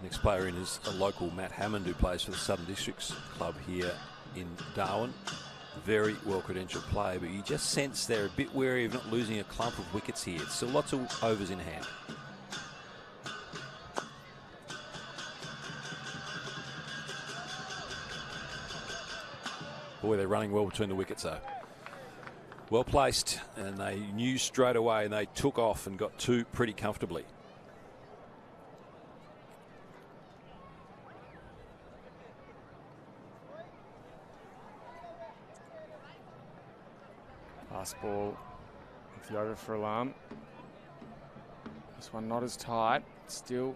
Next player in is a local Matt Hammond, who plays for the Southern Districts Club here in Darwin. Very well-credentialed player, but you just sense they're a bit wary of not losing a clump of wickets here. Still lots of overs in hand. Boy, they're running well between the wickets, though. Well placed, and they knew straight away, and they took off and got two pretty comfortably. Last ball with the over for alarm. This one not as tight. Still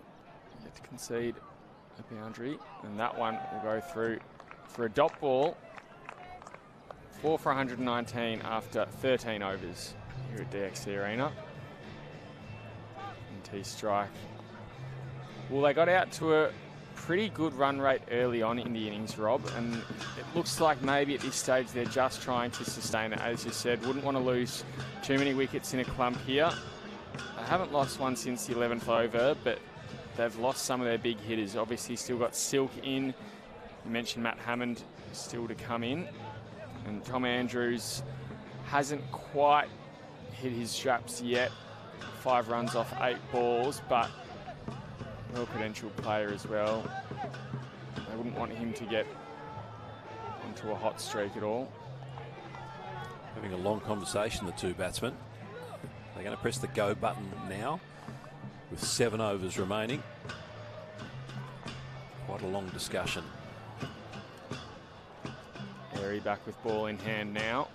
yet to concede a boundary. And that one will go through for a dot ball. 4 for 119 after 13 overs here at DXC Arena. NT strike. Well, they got out to a pretty good run rate early on in the innings, Rob, and it looks like maybe at this stage they're just trying to sustain it. As you said, wouldn't want to lose too many wickets in a clump here. They haven't lost one since the 11th over, but they've lost some of their big hitters. Obviously still got Silk in. You mentioned Matt Hammond still to come in, and Tom Andrews hasn't quite hit his straps yet. 5 runs off 8 balls, but well-credentialed player as well. They wouldn't want him to get onto a hot streak at all. Having a long conversation, the two batsmen. They're going to press the go button now with 7 overs remaining. Quite a long discussion. Airy back with ball in hand now.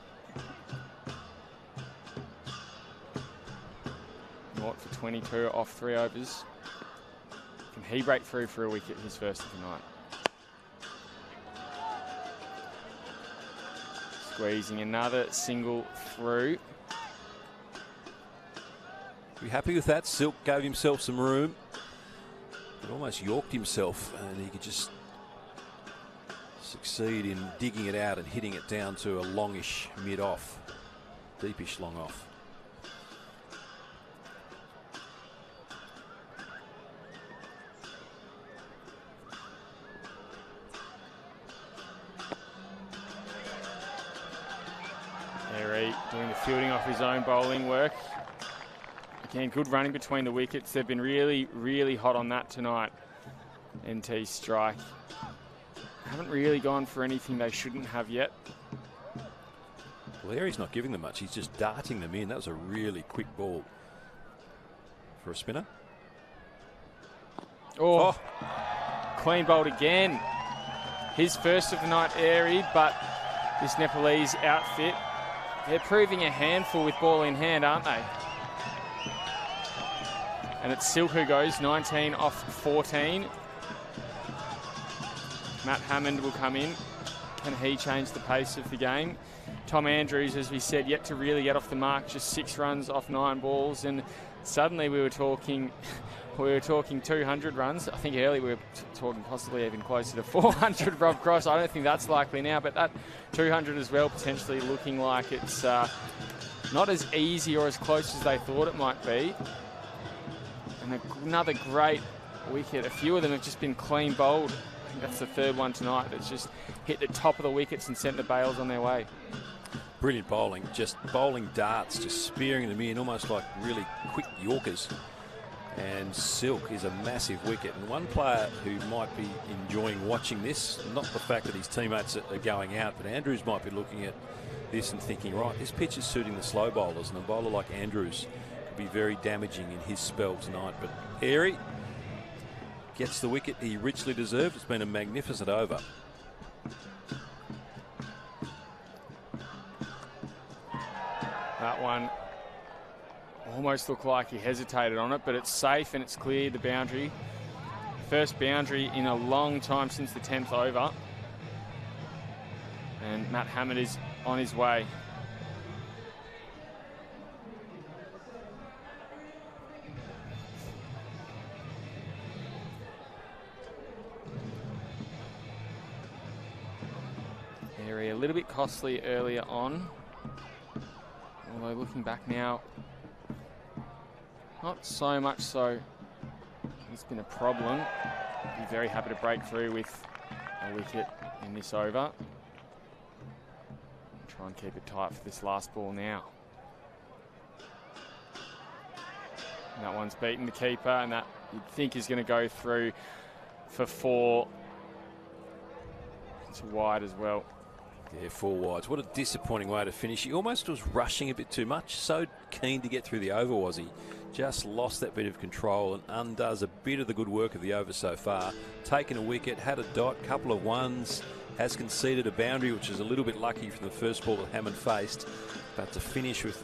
Mort for 22 off 3 overs. Can he break through for a wicket, his first of the night? Squeezing another single through. Be happy with that. Silk gave himself some room, but almost yorked himself, and he could just succeed in digging it out and hitting it down to a longish mid-off, deepish long off. Doing the fielding off his own bowling work. Again, good running between the wickets. They've been really, really hot on that tonight. NT strike. Haven't really gone for anything they shouldn't have yet. Well, Airy's not giving them much. He's just darting them in. That was a really quick ball for a spinner. Oh. Clean bowled again. His first of the night, Airy, but this Nepalese outfit, they're proving a handful with ball in hand, aren't they? And it's Silk who goes 19 off 14. Matt Hammond will come in. Can he change the pace of the game? Tom Andrews, as we said, yet to really get off the mark, just 6 runs off 9 balls, and suddenly we were talking 200 runs. I think earlier we were talking possibly even closer to 400, Rob Cross. I don't think that's likely now, but that 200 as well, potentially looking like it's not as easy or as close as they thought it might be. And another great wicket. A few of them have just been clean bowled. I think that's the 3rd one tonight that's just hit the top of the wickets and sent the bails on their way. Brilliant bowling, just bowling darts, just spearing them in, almost like really quick yorkers. And Silk is a massive wicket, and one player who might be enjoying watching this, not the fact that his teammates are going out, but Andrews might be looking at this and thinking, right, this pitch is suiting the slow bowlers, and a bowler like Andrews could be very damaging in his spell tonight. But Airy gets the wicket he richly deserved. It's been a magnificent over. That one almost looked like he hesitated on it, but it's safe and it's cleared the boundary. First boundary in a long time since the 10th over. And Matt Hammond is on his way. Area a little bit costly earlier on. Although looking back now, not so much so it's been a problem. Be very happy to break through with a wicket in this over. Try and keep it tight for this last ball now. And that one's beaten the keeper, and that you'd think is going to go through for 4. It's wide as well. Yeah, 4 wides. What a disappointing way to finish. He almost was rushing a bit too much. So keen to get through the over, was he? Just lost that bit of control and undoes a bit of the good work of the over so far. Taken a wicket, had a dot, couple of ones, has conceded a boundary, which is a little bit lucky from the first ball that Hammond faced. But to finish with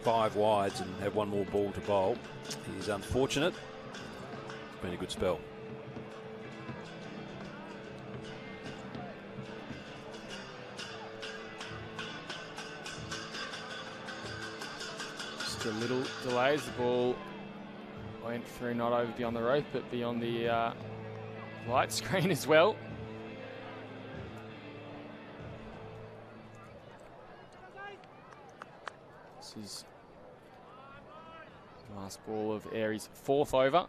5 wides and have 1 more ball to bowl is unfortunate. It's been a good spell. A little delays. The ball went through not over beyond the rope, but beyond the light screen as well. This is the last ball of Airy's 4th over.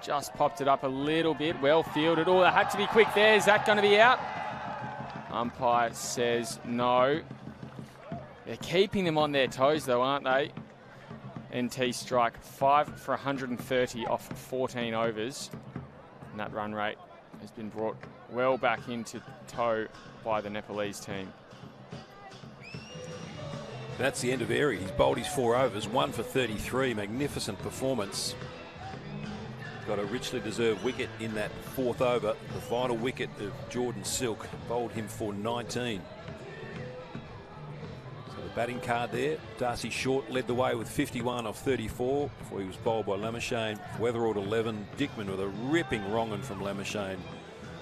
Just popped it up a little bit. Well fielded. Oh, that had to be quick there. Is that going to be out? Umpire says no. They're keeping them on their toes, though, aren't they? NT strike 5 for 130 off 14 overs. And that run rate has been brought well back into tow by the Nepalese team. That's the end of Airy. He's bowled his 4 overs, 1 for 33. Magnificent performance. Got a richly deserved wicket in that 4th over. The final wicket of Jordan Silk bowled him for 19. Batting card there. Darcy Short led the way with 51 off 34 before he was bowled by Lamashane. Weatherald 11. Dickman with a ripping wrong one from Lamashane.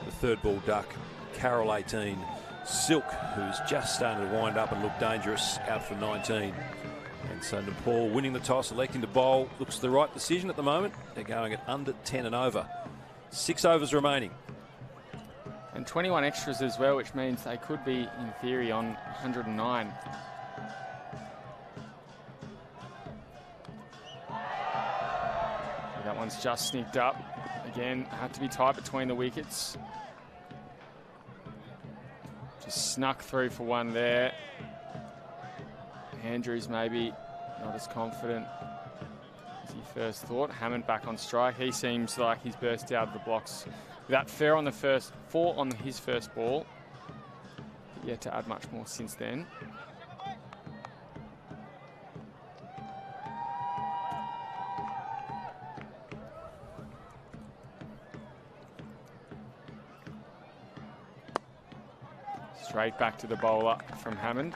The 3rd ball duck. Carroll 18. Silk, who's just starting to wind up and look dangerous, out for 19. And so Nepal winning the toss, electing to bowl. Looks the right decision at the moment. They're going at under 10 and over. 6 overs remaining. And 21 extras as well, which means they could be, in theory, on 109. That one's just sneaked up. Again, had to be tight between the wickets. Just snuck through for 1 there. Andrews maybe not as confident as he first thought. Hammond back on strike. He seems like he's burst out of the blocks. With that 4 on his first ball. Yet to add much more since then. Straight back to the bowler from Hammond.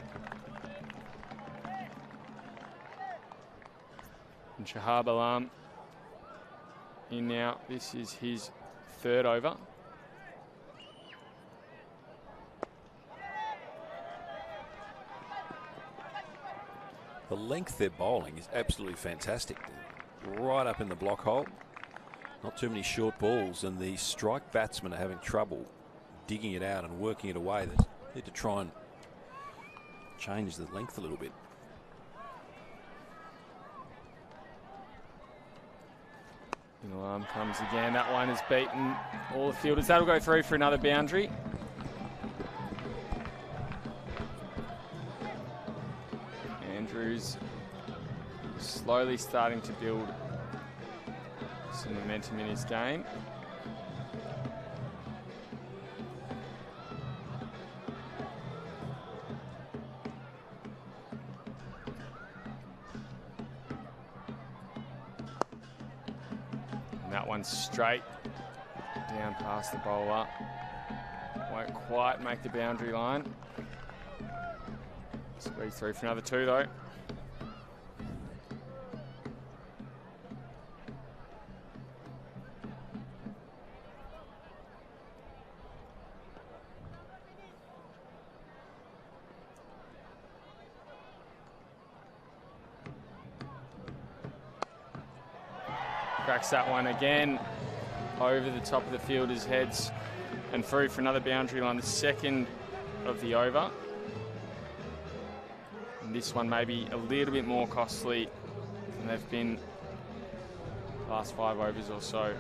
And Shahab Alam in now. This is his 3rd over. The length they're bowling is absolutely fantastic. Right up in the block hole. Not too many short balls, and the strike batsmen are having trouble digging it out and working it away. They need to try and change the length a little bit. The alarm comes again. That one has beaten all the fielders. That'll go through for another boundary. Andrews slowly starting to build some momentum in his game. That one's straight down past the bowler. Won't quite make the boundary line. Squeeze through for another 2 though. Cracks that one again over the top of the fielders' heads and through for another boundary line, the 2nd of the over. And this one may be a little bit more costly than they've been last 5 overs or so.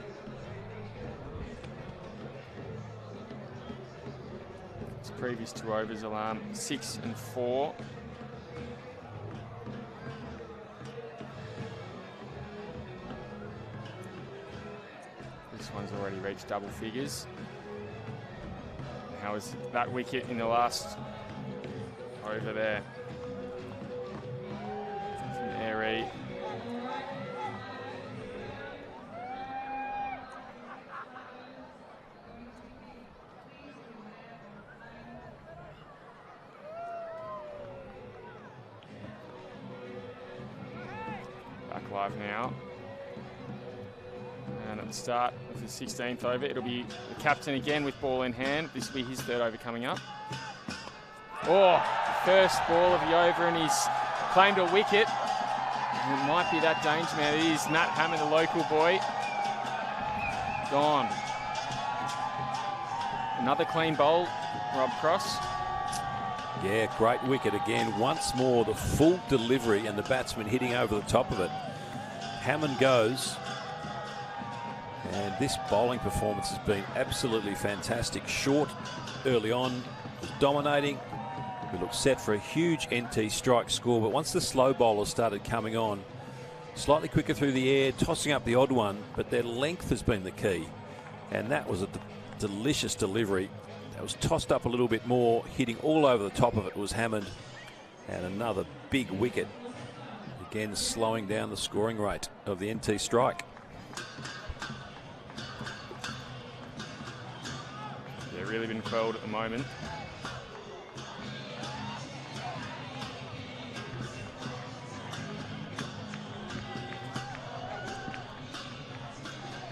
His previous 2 overs alarm 6 and 4. This one's already reached double figures. How was that wicket in the last over there? From Airy. Back live now. And at the start of the 16th over, it'll be the captain again with ball in hand. This will be his 3rd over coming up. Oh, first ball of the over, and he's claimed a wicket. And it might be that danger man. It is Matt Hammond, the local boy. Gone. Another clean bowl, Rob Cross. Yeah, great wicket again. Once more, the full delivery and the batsman hitting over the top of it. Hammond goes. And this bowling performance has been absolutely fantastic. Short early on, was dominating. We looked set for a huge NT strike score, but once the slow bowlers started coming on, slightly quicker through the air, tossing up the odd one, but their length has been the key. And that was a delicious delivery. That was tossed up a little bit more, hitting all over the top of it was Hammond. And another big wicket. Again, slowing down the scoring rate of the NT strike. Yeah, really been quelled at the moment.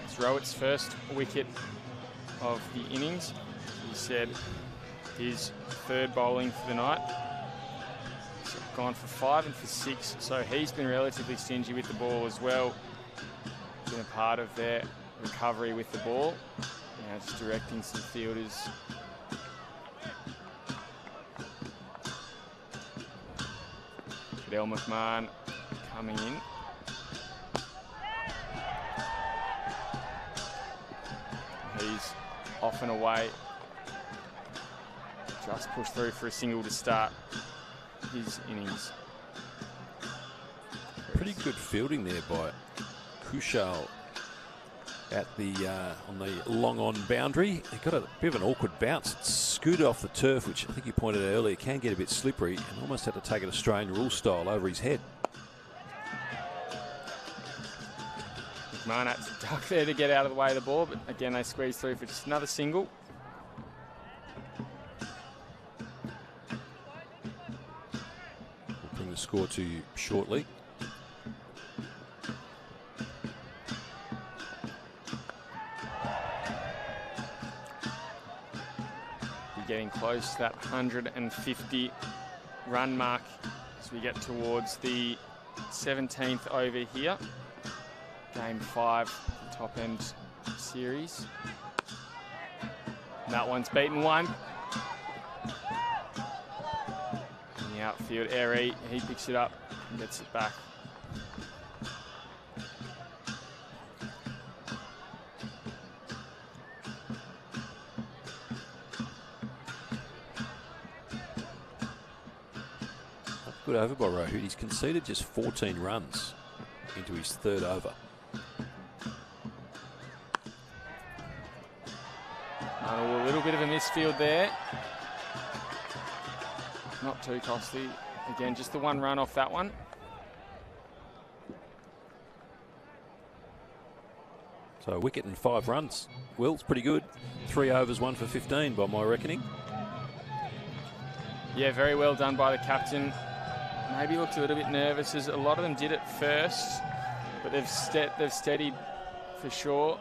It's Rowett's first wicket of the innings. He said his 3rd bowling for the night. He's gone for 5 and for 6, so he's been relatively stingy with the ball as well. Been a part of their recovery with the ball. Now just directing some fielders. Fidel McMahon coming in. He's off and away. Just pushed through for a single to start his innings. Pretty good fielding there by Kushal at the on the long on boundary. He got a bit of an awkward bounce. It scooted off the turf, which I think you pointed out earlier can get a bit slippery, and almost had to take it Australian rule style over his head. McMahon had to duck there to get out of the way of the ball, but again they squeeze through for just another single. We'll bring the score to you shortly. Getting close to that 150 run mark as we get towards the 17th over here. Game 5, top end series. And that one's beaten 1. In the outfield, Airy, he picks it up and gets it back. Good over by Rohit. He's conceded just 14 runs into his 3rd over. Oh, a little bit of a misfield there. Not too costly. Again, just the 1 run off that one. So a wicket and 5 runs. Will, it's pretty good. 3 overs, 1 for 15 by my reckoning. Yeah, very well done by the captain. Maybe looked a little bit nervous, as a lot of them did at first, but they've steadied for sure.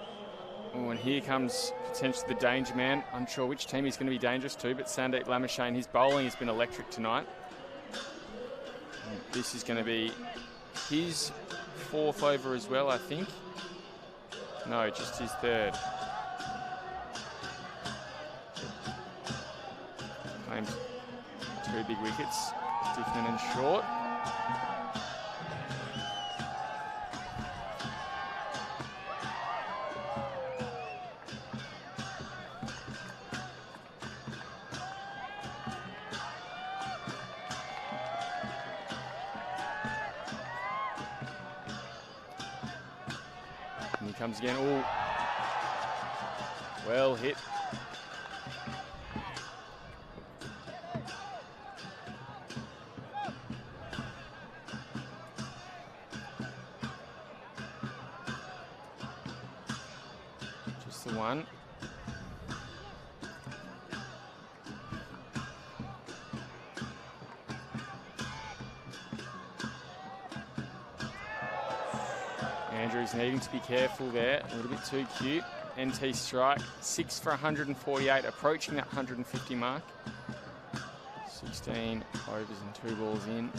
Oh, and here comes potentially the danger man. Unsure which team he's going to be dangerous to, but Sandeep Lamashane, his bowling has been electric tonight. And this is going to be his 4th over as well, I think. No, just his 3rd. Claimed 2 big wickets. Dickman and short. And he comes again. Oh, well hit. Just the one. Andrews needing to be careful there, a little bit too cute. NT strike, 6 for 148, approaching that 150 mark. 16 overs and 2 balls in.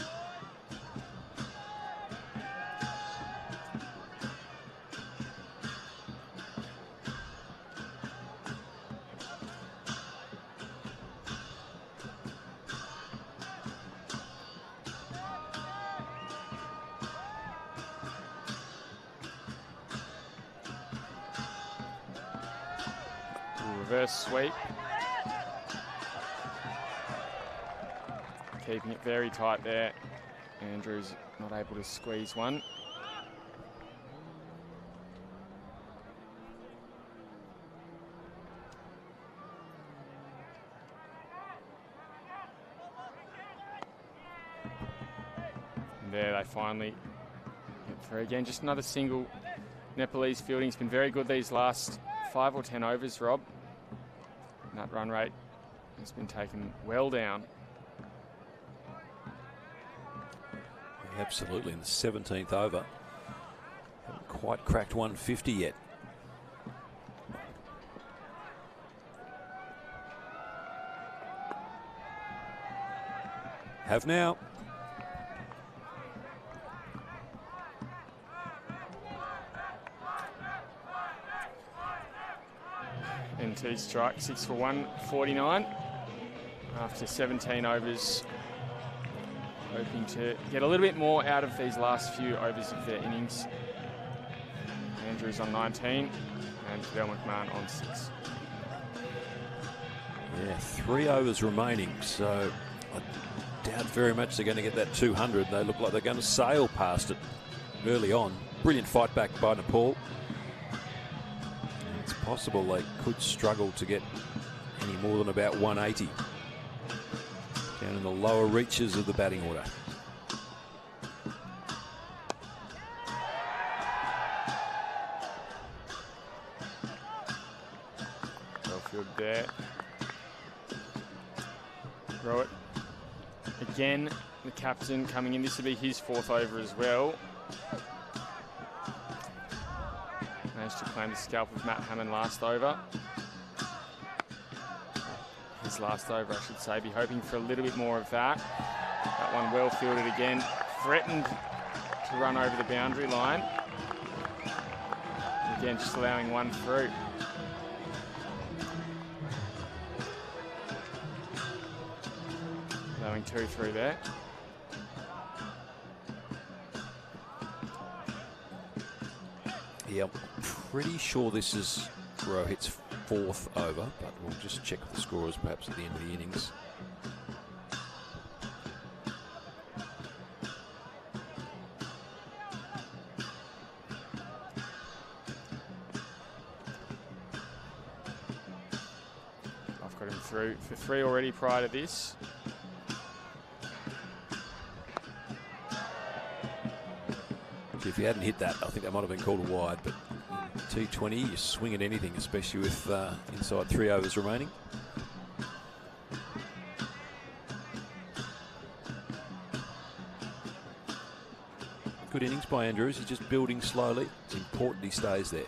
Reverse sweep. Keeping it very tight there. Andrews not able to squeeze one. And there they finally get through again. Just another single. Nepalese fielding's been very good these last 5 or 10 overs, Rob. And that run rate has been taken well down. Absolutely, in the 17th over. Haven't quite cracked 150 yet. Have now. NT strike, 6 for 149 after 17 overs. Hoping to get a little bit more out of these last few overs of their innings. Andrews on 19 and Fidel McMahon on 6. Yeah, 3 overs remaining, so I doubt very much they're going to get that 200. They look like they're going to sail past it early on. Brilliant fight back by Nepal. It's possible they could struggle to get any more than about 180. Down in the lower reaches of the batting order. Well fielded there. Throw it. Again, the captain coming in. This will be his 4th over as well. Managed to claim the scalp of Matt Hammond last over. His last over, I should say. Be hoping for a little bit more of that. That one well fielded again. Threatened to run over the boundary line. Again, just allowing one through. Allowing 2 through there. Yeah, I'm pretty sure this is Rohit's 4th over, but we'll just check the scorers perhaps at the end of the innings. I've got him through for 3 already prior to this. If you hadn't hit that, I think that might have been called a wide, but T20, you swing at anything, especially with inside 3 overs remaining. Good innings by Andrews. He's just building slowly. It's important he stays there.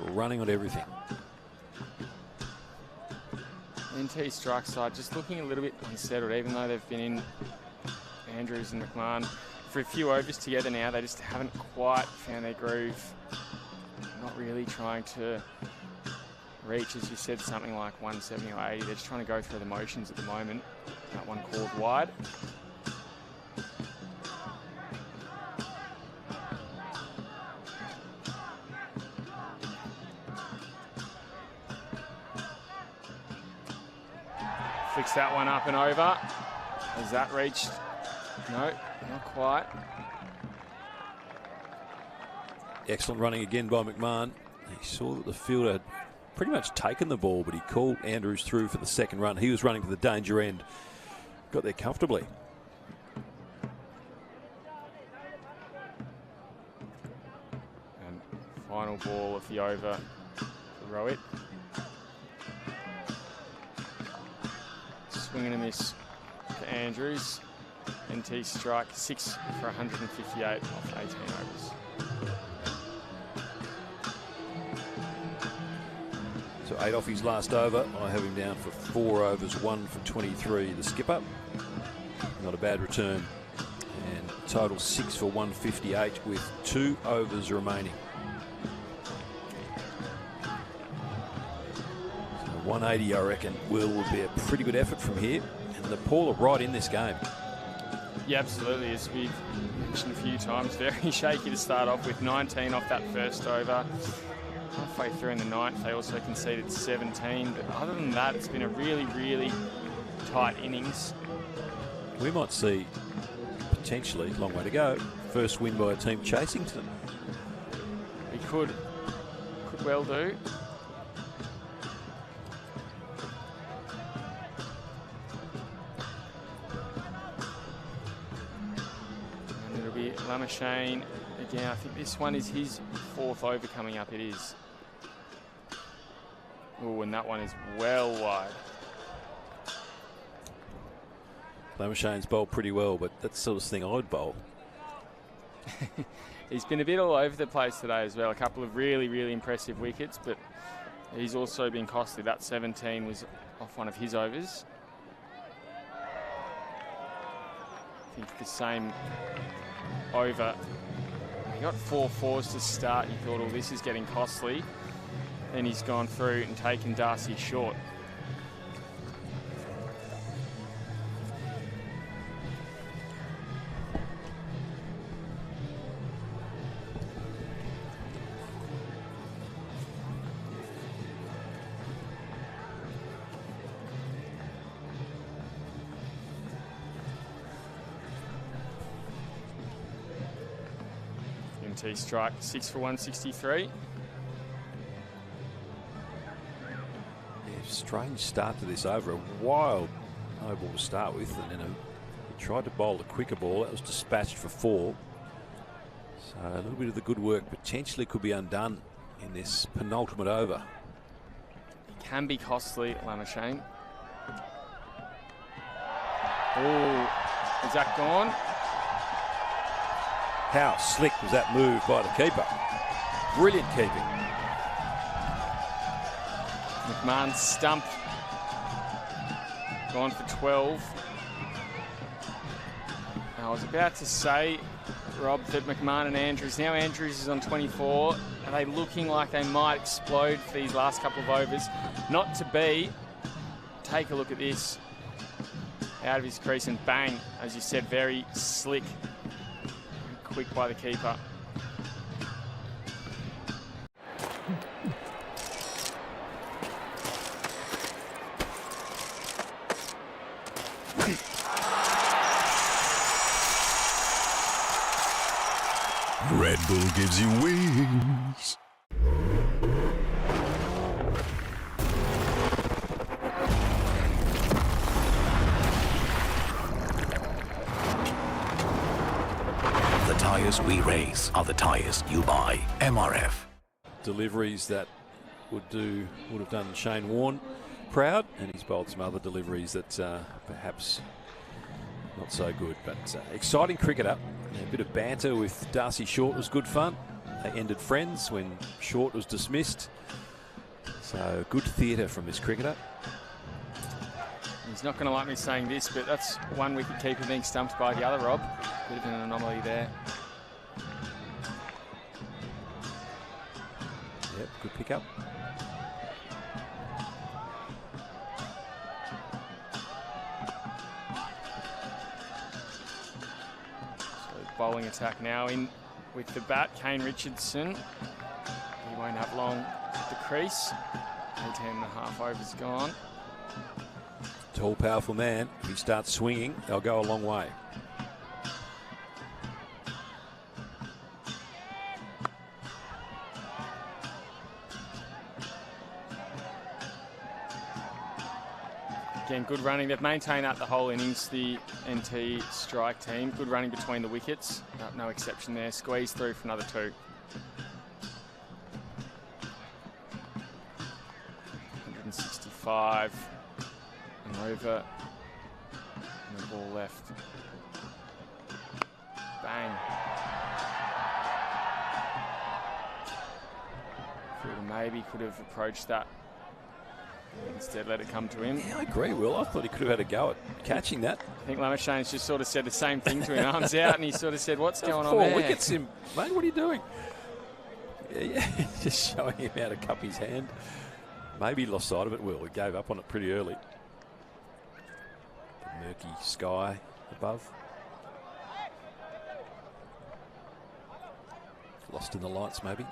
We're running on everything. NT strike side just looking a little bit unsettled, even though they've been in, Andrews and McMahon, for a few overs together now. They just haven't quite found their groove. Not really trying to reach, as you said, something like 170 or 80. They're just trying to go through the motions at the moment. That one called wide. Flicks that one up and over. Has that reached No, not quite. Excellent running again by McMahon. He saw that the fielder had pretty much taken the ball, but he called Andrews through for the second run. He was running to the danger end. Got there comfortably. And final ball of the over for Rowett. Swing and a miss to Andrews. NT strike 6 for 158 off 18 overs. So 8 off his last over. I have him down for 4 overs, 1 for 23. The skipper, not a bad return. And total 6 for 158 with 2 overs remaining. So 180, I reckon, will be a pretty good effort from here. And Nepal are right in this game. Yeah, absolutely. As we've mentioned a few times, very shaky to start off with. 19 off that first over. Halfway through in the ninth, they also conceded 17. But other than that, it's been a really, really tight innings. We might see, potentially, long way to go, first win by a team chasing to them. We could well do. And it'll be Lamashane again. I think this one is his 4th over coming up. It is. Oh, and that one is well wide. Lamashane's bowled pretty well, but that's the sort of thing I'd bowl. He's been a bit all over the place today as well. A couple of really, really impressive wickets, but he's also been costly. That 17 was off one of his overs. I think the same over. He got 4 fours to start. You thought, oh, this is getting costly. Then he's gone through and taken Darcy short. NT strike 6 for 163. Strange start to this over. A wild no ball to start with, and then he tried to bowl a quicker ball. That was dispatched for 4. So a little bit of the good work potentially could be undone in this penultimate over. It can be costly, Lamashane. Oh, is that gone? How slick was that move by the keeper? Brilliant keeping. McMahon stumped. Gone for 12. I was about to say, Rob, that McMahon and Andrews, now Andrews is on 24. Are they looking like they might explode for these last couple of overs? Not to be. Take a look at this. Out of his crease and bang, as you said, very slick. Quick by the keeper. Red Bull gives you wings. The tyres we race are the tyres you buy. MRF. Deliveries that would have done Shane Warne proud, and he's bowled some other deliveries that perhaps not so good, but exciting cricketer. A bit of banter with Darcy Short was good fun. They ended friends when Short was dismissed. So good theatre from this cricketer. He's not going to like me saying this, but that's one wicket keeper being stumped by the other, Rob. Bit of an anomaly there. Yep, good pickup. Bowling attack now in with the bat. Kane Richardson. He won't have long at the crease. 18.5 overs gone. Tall, powerful man. If he starts swinging, they'll go a long way. Again, good running. They've maintained that the whole innings, the NT strike team. Good running between the wickets. No exception there. Squeeze through for another 2. 165 and over. And the ball left. Bang. Fielder maybe could have approached that. Instead, let it come to him. Yeah, I agree, Will. I thought he could have had a go at catching that. I think Lamashane's just sort of said the same thing to him. Arms out, and he sort of said, what's going on 4 there? wickets, mate. What are you doing? Yeah, just showing him how to cup his hand. Maybe he lost sight of it, Will. He gave up on it pretty early. The murky sky above. Lost in the lights, maybe.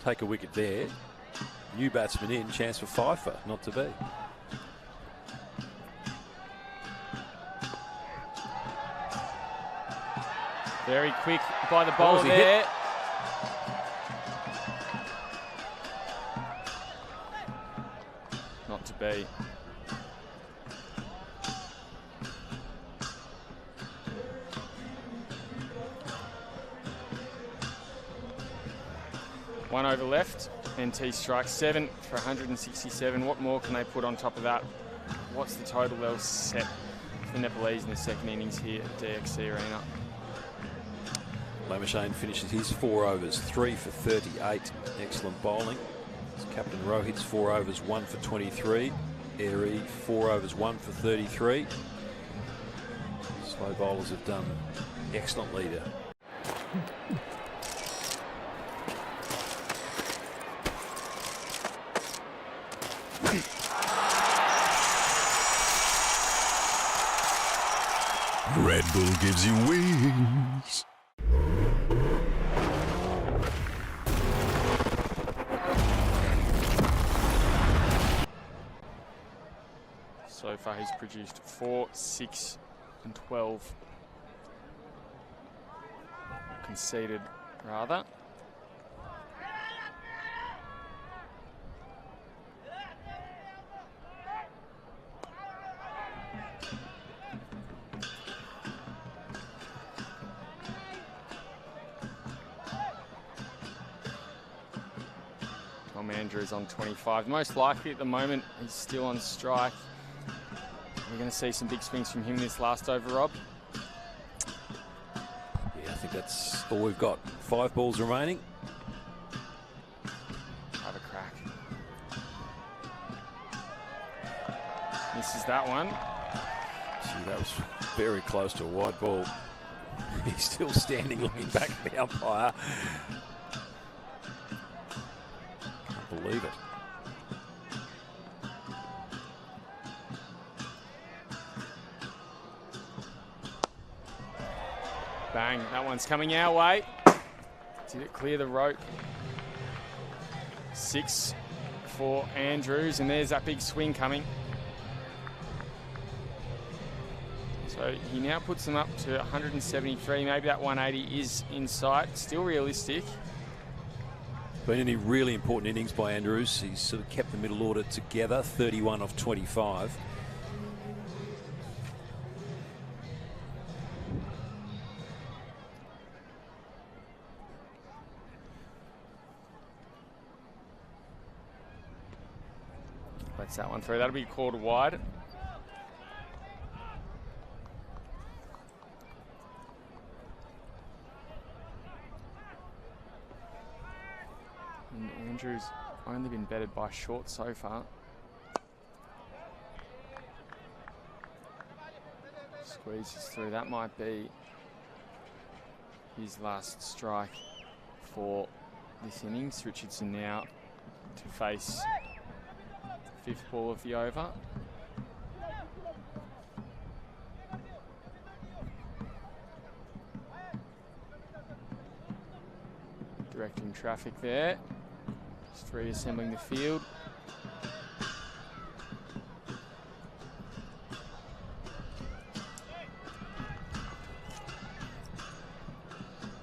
Take a wicket there. New batsman in, chance for Pfeiffer not to be. Very quick by the bowler there. Not to be. One over left. NT strikes 7 for 167. What more can they put on top of that? What's the total they'll set for the Nepalese in the second innings here at DXC Arena? Lamashane finishes his 4 overs, 3 for 38. Excellent bowling. Captain Rohit's 4 overs, 1 for 23. Airy, 4 overs, 1 for 33. Slow bowlers have done excellently there. Red Bull gives you wings. So far he's produced 4, 6 and 12. Conceded, rather. Tom Andrews on 25. Most likely at the moment he's still on strike. We're going to see some big swings from him this last over, Rob. Yeah, I think that's all we've got. 5 balls remaining. Have a crack. Misses that one. Gee, that was very close to a wide ball. He's still standing looking back at the umpire. Can't believe it. Bang, that one's coming our way. Did it clear the rope? 6 for Andrews, and there's that big swing coming. So he now puts them up to 173. Maybe that 180 is in sight. Still realistic. Been any really important innings by Andrews. He's sort of kept the middle order together, 31 of 25. Lets that one through. That'll be called wide. And Andrews only been betted by short so far. Squeezes through. That might be his last strike for this innings. Richardson now to face 5th ball of the over. Directing traffic there. Just reassembling the field.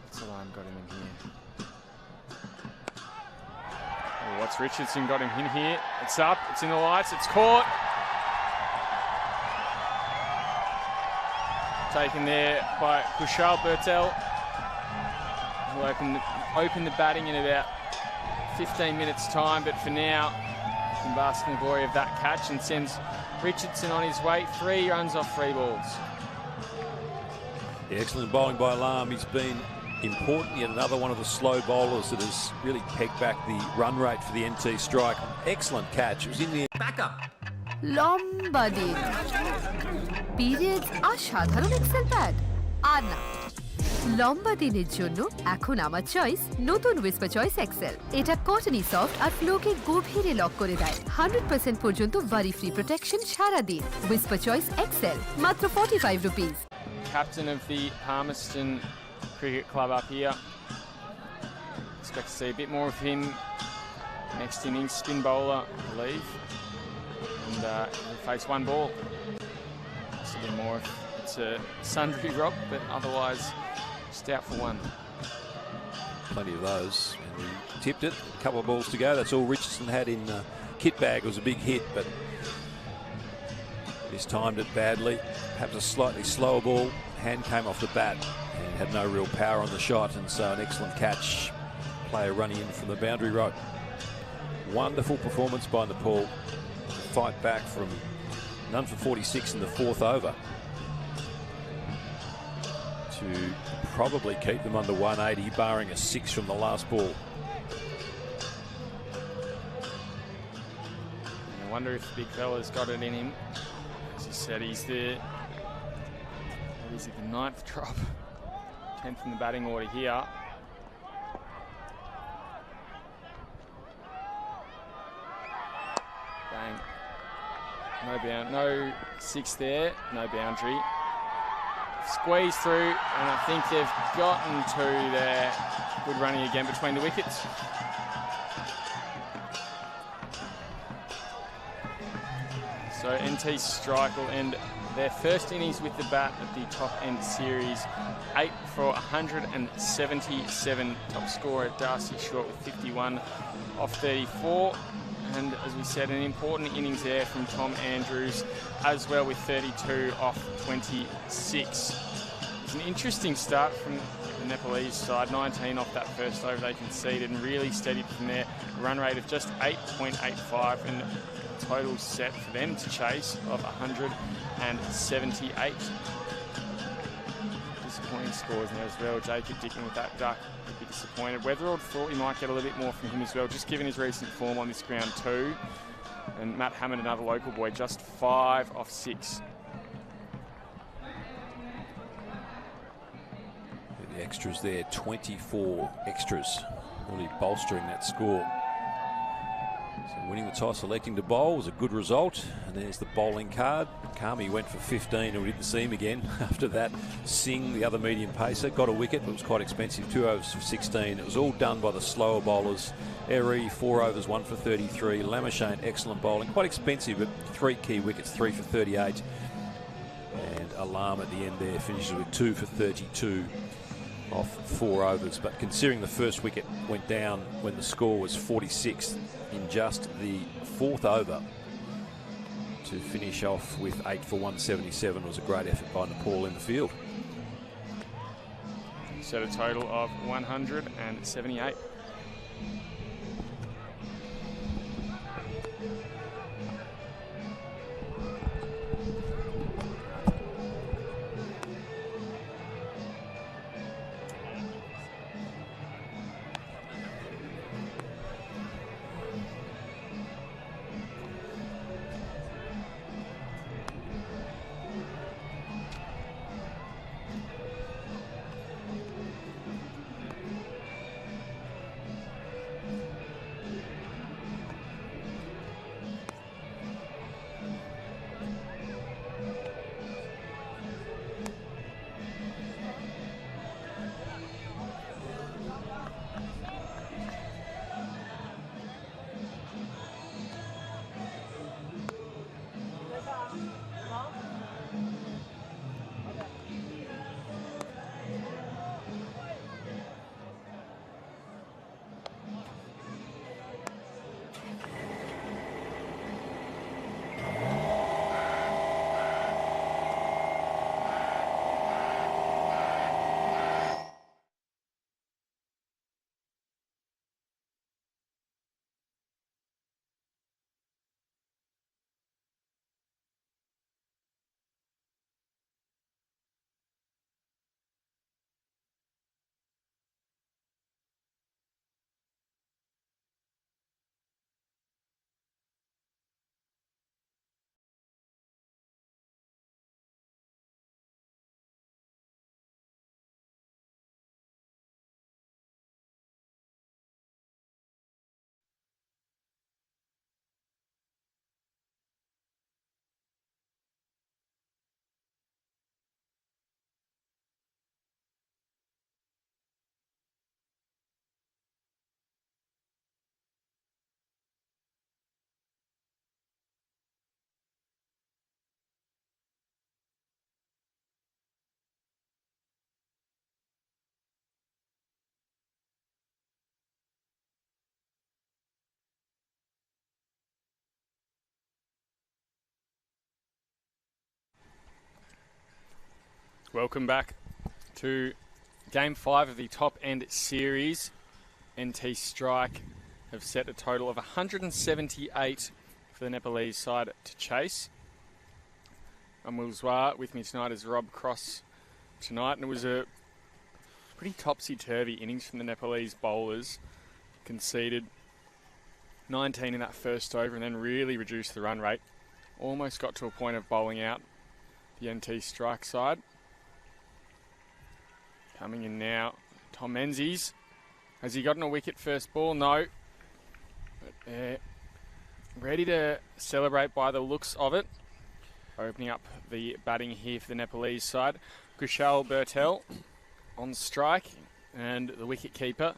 What's the line got him in here? Richardson got him in here. It's up, it's in the lights, it's caught. Taken there by Kushal Bertel. He'll open the batting in about 15 minutes time, but for now, can bask in the glory of that catch and sends Richardson on his way. 3 runs off 3 balls. Yeah, excellent bowling by Alam. He's been important. Yet another one of the slow bowlers that has really pegged back the run rate for the NT strike. Excellent catch. It was in the Back up. লম্বা দিন period আর সাধারণ Excel pad আর না লম্বা দিনের জন্য এখন আমার choice নতুন উইসপার চয়েস এক্সেল এটা কটনি সফট আর ফ্লোকে গভীরে লক করে দেয় 100% পর্যন্ত ওয়ারি ফ্রি প্রোটেকশন সারা দিন উইসপার চয়েস এক্সেল মাত্র 45 rupees Captain of the Palmerston Cricket Club up here. Expect to see a bit more of him next innings. Spin bowler, I believe. And he'll face 1 ball. Just a bit more. It's a sundry rock, but otherwise just out for 1. plenty of those. And he tipped it. A couple of balls to go. That's all Richardson had in kit bag. It was a big hit, but mistimed it badly. Perhaps a slightly slower ball. Hand came off the bat and had no real power on the shot, and so an excellent catch. Player running in from the boundary rope. Wonderful performance by Nepal. Fight back from none for 46 in the 4th over to probably keep them under 180, barring a 6 from the last ball. I wonder if the big fella's got it in him. As you said, he's the 9th drop, 10th in the batting order here. Bang. No 6 there, no boundary. Squeeze through, and I think they've gotten to there. Good running again between the wickets. So NT strike will end their first innings with the bat at the top end series. 8 for 177. Top scorer Darcy Short with 51 off 34. And as we said, an important innings there from Tom Andrews as well with 32 off 26. It's an interesting start from the Nepalese side. 19 off that first over they conceded and really steadied from there. A run rate of just 8.85 and total set for them to chase of 178. Disappointing scores there as well. Jacob Dickman with that duck. Be disappointed. Weatherald thought he might get a little bit more from him as well, just given his recent form on this ground too. And Matt Hammond, another local boy, just 5 off 6. The extras there, 24 extras, really bolstering that score. So winning the toss, electing to bowl was a good result. And there's the bowling card. Kami went for 15 and we didn't see him again. After that, Singh, the other medium pacer, got a wicket, but it was quite expensive. 2 overs for 16. It was all done by the slower bowlers. Eri, 4 overs, 1 for 33. Lamashane, excellent bowling. Quite expensive, but 3 key wickets, 3 for 38. And Alam at the end there finishes with 2 for 32. Off 4 overs, but considering the first wicket went down when the score was 46 in just the 4th over, to finish off with 8 for 177 was a great effort by Nepal in the field. Set a total of 178. Welcome back to Game 5 of the Top End Series. NT Strike have set a total of 178 for the Nepalese side to chase. I'm Will Zwar. With me tonight is Rob Cross tonight, and it was a pretty topsy-turvy innings from the Nepalese bowlers. Conceded 19 in that first over and then really reduced the run rate. Almost got to a point of bowling out the NT Strike side. Coming in now, Tom Menzies. Has he gotten a wicket first ball? No. But ready to celebrate by the looks of it. Opening up the batting here for the Nepalese side. Kushal Bertel on strike, and the wicket keeper,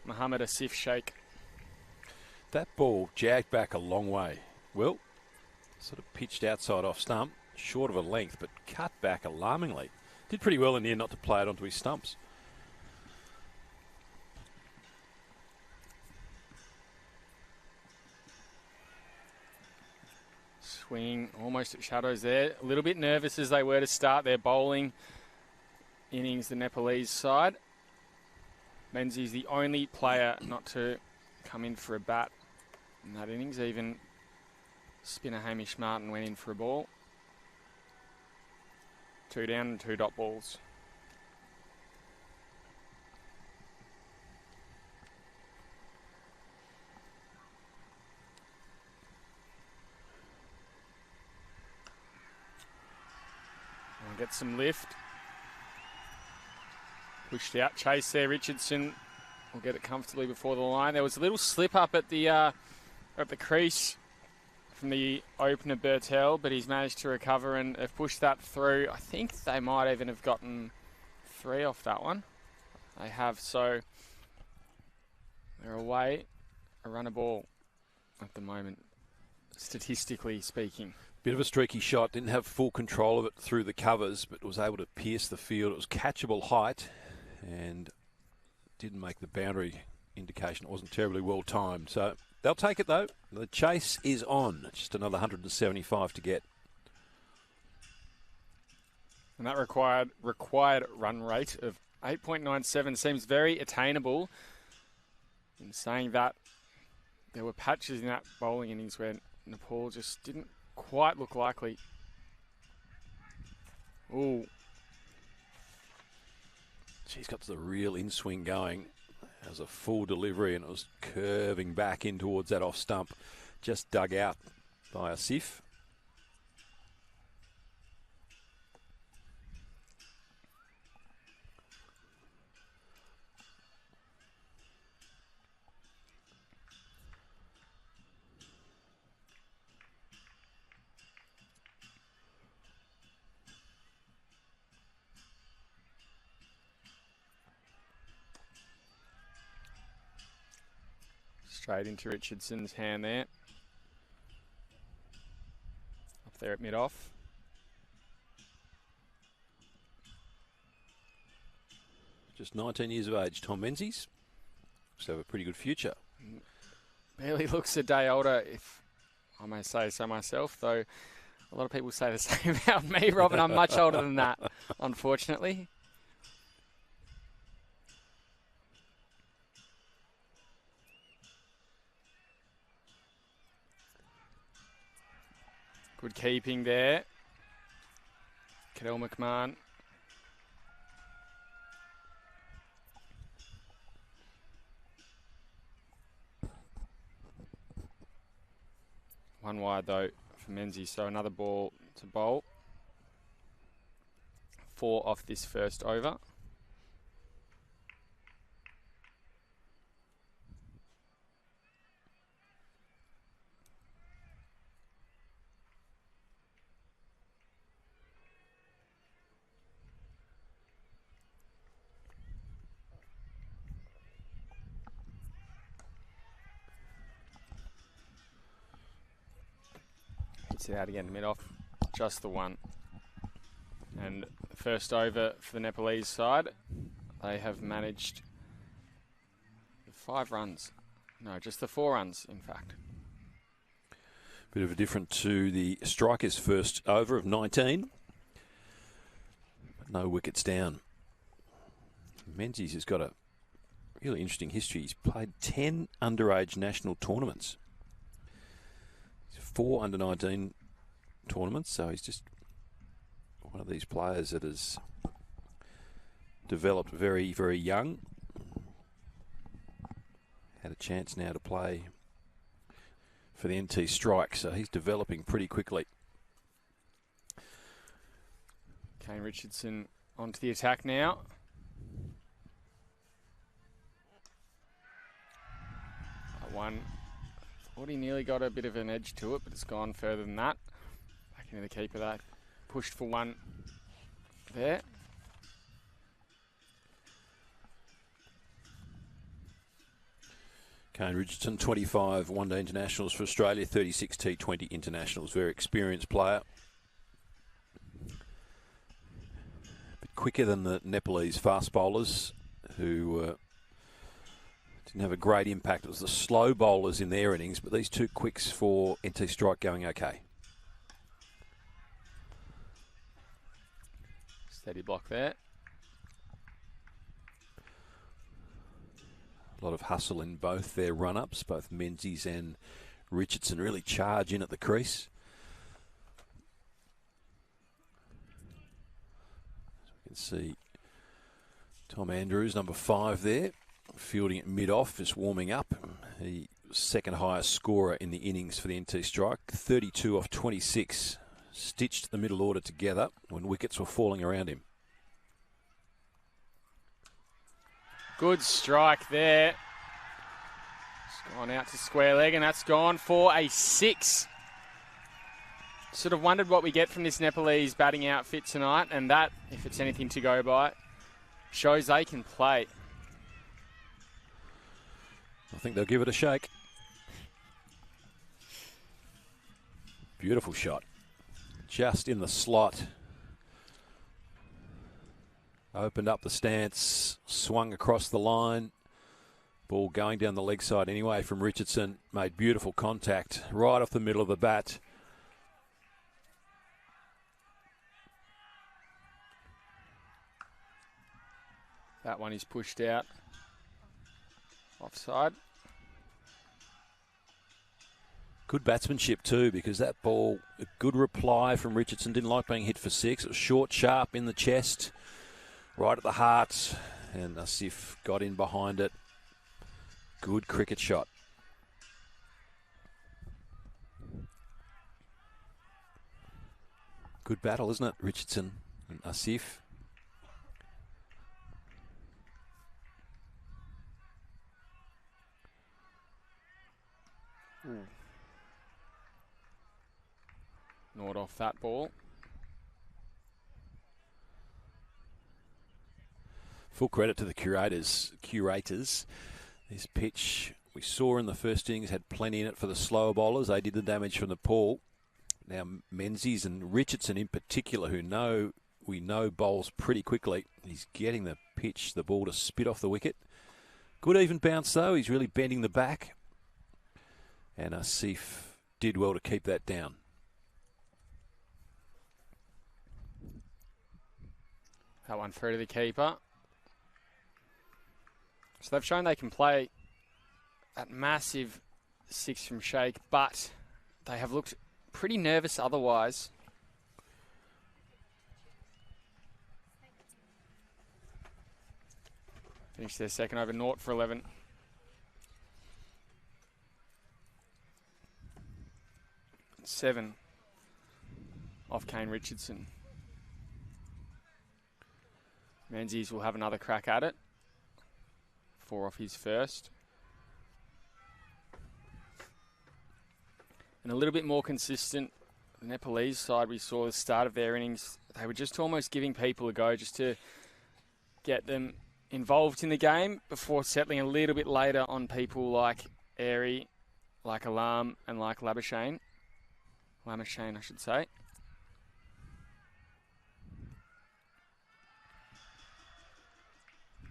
Mohammad Asif Sheikh. That ball jagged back a long way. Well, sort of pitched outside off stump, short of a length, but cut back alarmingly. Did pretty well in the end not to play it onto his stumps. Swinging almost at shadows there. A little bit nervous as they were to start their bowling innings, the Nepalese side. Menzies the only player not to come in for a bat in that innings. Even spinner Hamish Martin went in for a ball. 2 down and 2 dot balls. We'll get some lift. Pushed out, chase there. Richardson will get it comfortably before the line. There was a little slip up at the crease from the opener Bertel, but he's managed to recover and have pushed that through. I think they might even have gotten 3 off that one. They have, so they're away a runner ball at the moment, statistically speaking. Bit of a streaky shot, didn't have full control of it through the covers, but was able to pierce the field. It was catchable height and didn't make the boundary indication. It wasn't terribly well timed. So they'll take it though. The chase is on. Just another 175 to get. And that required run rate of 8.97 seems very attainable. In saying that, there were patches in that bowling innings where Nepal just didn't quite look likely. Ooh. She's got the real in-swing going. It was a full delivery and it was curving back in towards that off stump. Just dug out by Asif. Straight into Richardson's hand there. Up there at mid-off. Just 19 years of age, Tom Menzies. Looks to have a pretty good future. Barely looks a day older, if I may say so myself, though a lot of people say the same about me, Rob, and I'm much older than that, unfortunately. Good keeping there. Cadell McMahon. One wide though for Menzies, so another ball to bowl. 4 off this first over. Gets it out again, mid-off, just the one. And the first over for the Nepalese side, they have managed 5 runs. No, just the 4 runs, in fact. Bit of a different to the Strikers' first over of 19. No wickets down. Menzies has got a really interesting history. He's played 10 underage national tournaments. 4 under-19 tournaments, so he's just one of these players that has developed very, very young. Had a chance now to play for the NT Strike, so he's developing pretty quickly. Kane Richardson onto the attack now. One. Thought he nearly got a bit of an edge to it, but it's gone further than that. Back into the keeper, that pushed for one there. Kane Richardson, 25 one-day internationals for Australia, 36 T20 internationals. Very experienced player. A bit quicker than the Nepalese fast bowlers, who didn't have a great impact. It was the slow bowlers in their innings, but these two quicks for NT Strike going okay. Steady block there. A lot of hustle in both their run-ups. Both Menzies and Richardson really charge in at the crease. So we can see Tom Andrews, number 5 there, fielding it mid-off, just warming up. He was second highest scorer in the innings for the NT Strike. 32 off 26. Stitched the middle order together when wickets were falling around him. Good strike there. It's gone out to square leg, and that's gone for a 6. Sort of wondered what we get from this Nepalese batting outfit tonight, and that, if it's anything to go by, shows they can play. I think they'll give it a shake. Beautiful shot. Just in the slot. Opened up the stance, swung across the line. Ball going down the leg side anyway from Richardson. Made beautiful contact right off the middle of the bat. That one is pushed out. Offside. Good batsmanship too, because that ball, a good reply from Richardson. Didn't like being hit for 6. It was short, sharp in the chest, right at the heart, and Asif got in behind it. Good cricket shot. Good battle, isn't it, Richardson and Asif? Ooh. Gnawed off that ball. Full credit to the curators. This pitch we saw in the first innings had plenty in it for the slower bowlers. They did the damage from the pawl. Now Menzies and Richardson in particular, who we know bowls pretty quickly. He's getting the pitch, the ball to spit off the wicket. Good even bounce though. He's really bending the back. And Asif did well to keep that down. That one through to the keeper. So they've shown they can play that massive 6 from Sheikh, but they have looked pretty nervous otherwise. Finished their second over, 0 for 11. Seven off Kane Richardson. Menzies will have another crack at it. 4 off his first. And a little bit more consistent. The Nepalese side, we saw the start of their innings. They were just almost giving people a go just to get them involved in the game before settling a little bit later on people like Airy, like Alam, and like Labuschagne. Lamashane, I should say.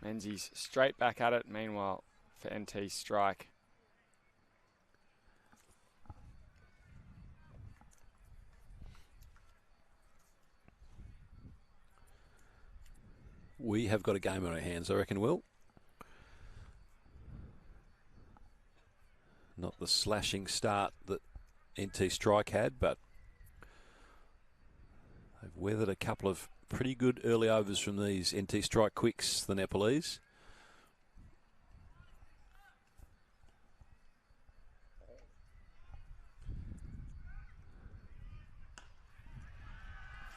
Menzies straight back at it. Meanwhile, for NT Strike. We have got a game on our hands, I reckon, Will. Not the slashing start that NT Strike had, but they've weathered a couple of pretty good early overs from these NT Strike quicks, the Nepalese.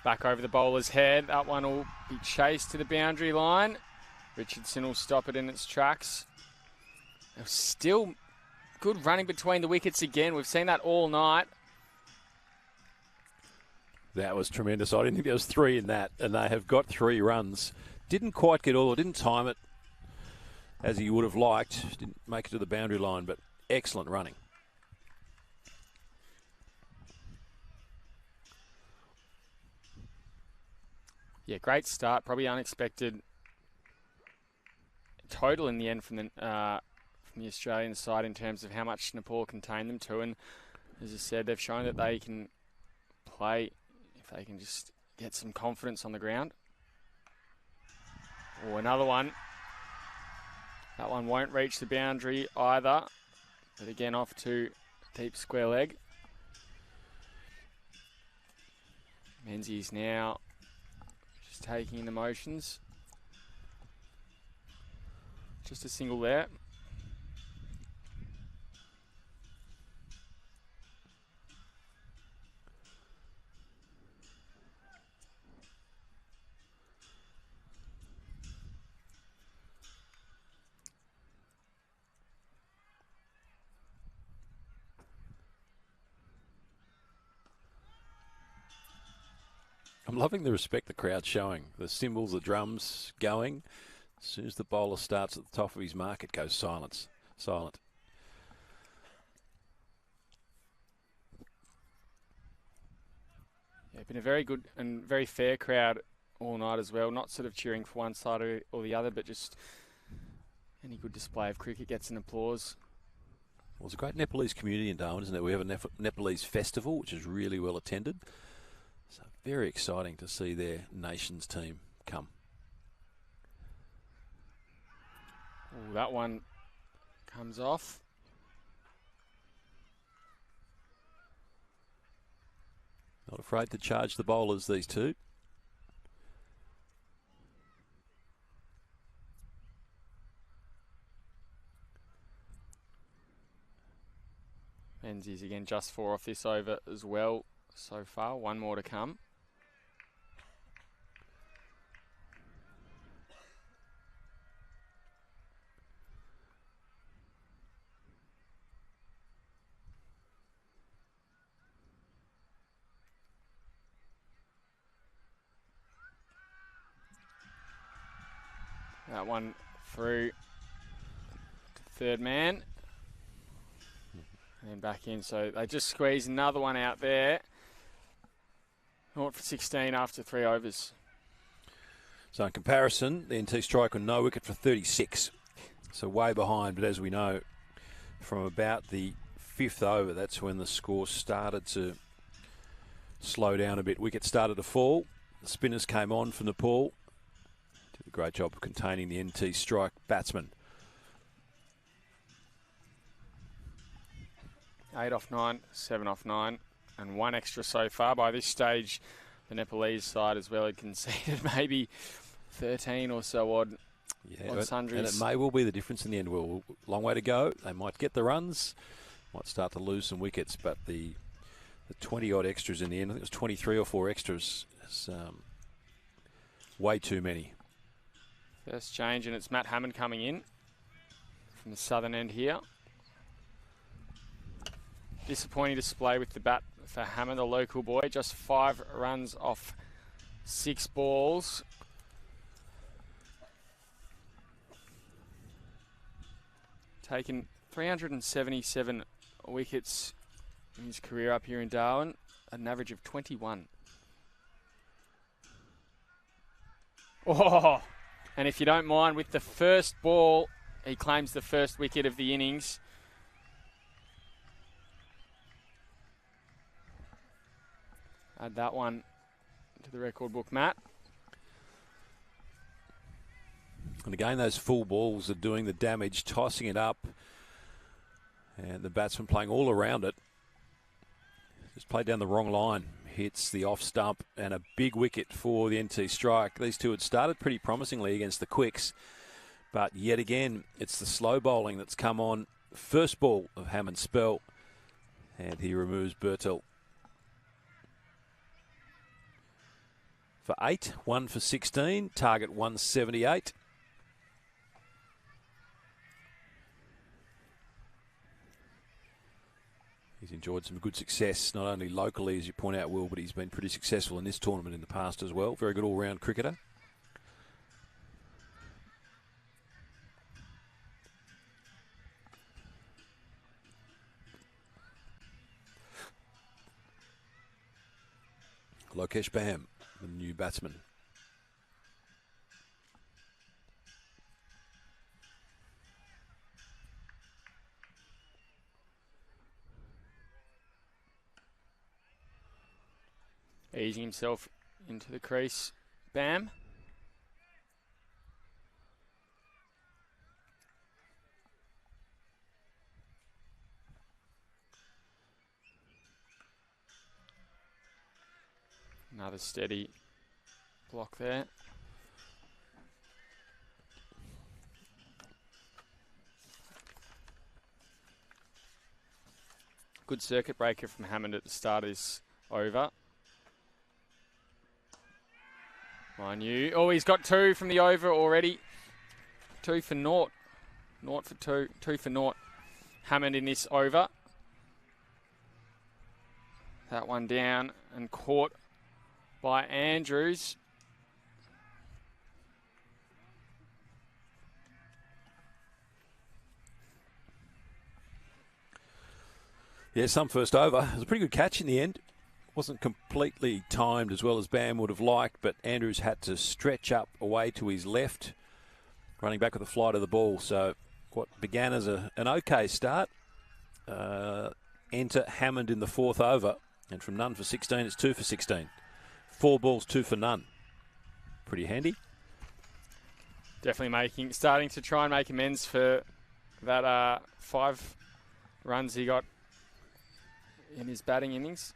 Back over the bowler's head. That one will be chased to the boundary line. Richardson will stop it in its tracks. Still good running between the wickets again. We've seen that all night. That was tremendous. I didn't think there was 3 in that, and they have got 3 runs. Didn't quite get all, didn't time it as he would have liked. Didn't make it to the boundary line, but excellent running. Yeah, great start. Probably unexpected total in the end from the Australian side in terms of how much Nepal contained them to. And as I said, they've shown that they can play if they can just get some confidence on the ground. Oh, another one. That one won't reach the boundary either. But again, off to deep square leg. Menzies now just taking in the motions. Just a single there. I'm loving the respect the crowd's showing. The cymbals, the drums going. As soon as the bowler starts at the top of his mark, it goes silent. Yeah, been a very good and very fair crowd all night as well. Not sort of cheering for one side or the other, but just any good display of cricket gets an applause. Well, it's a great Nepalese community in Darwin, isn't it? We have a Nepalese festival, which is really well attended. So very exciting to see their nation's team come. Oh, that one comes off. Not afraid to charge the bowlers, these two. Menzies again, just 4 off this over as well so far. 1 more to come. That one through to third man. And then back in. So they just squeeze another one out there. 0 for 16 after 3 overs. So in comparison, the NT Strike on no wicket for 36. So way behind, but as we know, from about the 5th over, that's when the score started to slow down a bit. Wicket started to fall. The spinners came on from Nepal. Did a great job of containing the NT Strike batsman. 8 off 9, 7 off 9, and 1 extra so far. By this stage, the Nepalese side as well had conceded maybe 13 or so odd sundries. And it may well be the difference in the end. Well, long way to go. They might get the runs, might start to lose some wickets, but the 20-odd extras in the end, I think it was 23 or 4 extras, is way too many. First change, and it's Matt Hammond coming in from the southern end here. Disappointing display with the bat for Hammond, the local boy. Just 5 runs off 6 balls. Taken 377 wickets in his career up here in Darwin, at an average of 21. Oh! And if you don't mind, with the first ball, he claims the first wicket of the innings. Add that one to the record book, Matt. And again, those full balls are doing the damage, tossing it up. And the batsman playing all around it. Just played down the wrong line. Hits the off stump and a big wicket for the NT Strike. These two had started pretty promisingly against the quicks. But yet again, it's the slow bowling that's come on. First ball of Hammond's spell. And he removes Bertel. For 8, 1 for 16. Target 178. He's enjoyed some good success, not only locally, as you point out, Will, but he's been pretty successful in this tournament in the past as well. Very good all-round cricketer. Lokesh Bam, the new batsman. Easing himself into the crease. Bam. Another steady block there. Good circuit breaker from Hammond at the start of this over. Mind you. Oh, he's got 2 from the over already. 2 for naught. Naught for 2. 2 for naught. Hammond in this over. That one down and caught by Andrews. Yeah, some first over. It was a pretty good catch in the end. Wasn't completely timed as well as Bam would have liked, but Andrews had to stretch up away to his left, running back with the flight of the ball. So what began as an okay start, enter Hammond in the 4th over, and from none for 16, it's 2 for 16. 4 balls, 2 for none. Pretty handy. Definitely starting to try and make amends for that 5 runs he got in his batting innings.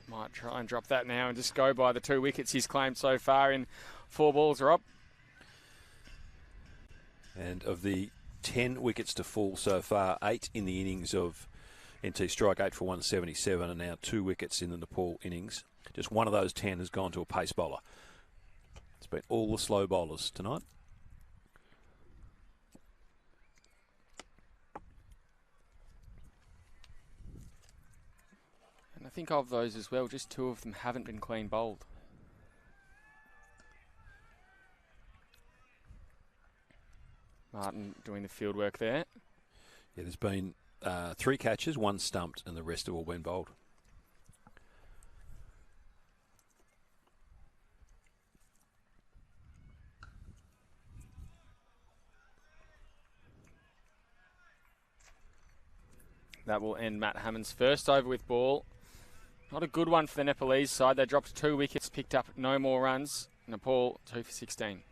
Might try and drop that now and just go by the 2 wickets he's claimed so far in 4 balls, Rob. And of the 10 wickets to fall so far, 8 in the innings of NT Strike, 8 for 177, and now 2 wickets in the Nepal innings. Just one of those 10 has gone to a pace bowler. It's been all the slow bowlers tonight. And I think of those as well, just 2 of them haven't been clean bowled. Martin doing the field work there. Yeah, there's been 3 catches, 1 stumped, and the rest have all been bowled. That will end Matt Hammond's first over with ball. Not a good one for the Nepalese side. They dropped 2 wickets, picked up no more runs. Nepal 2 for 16.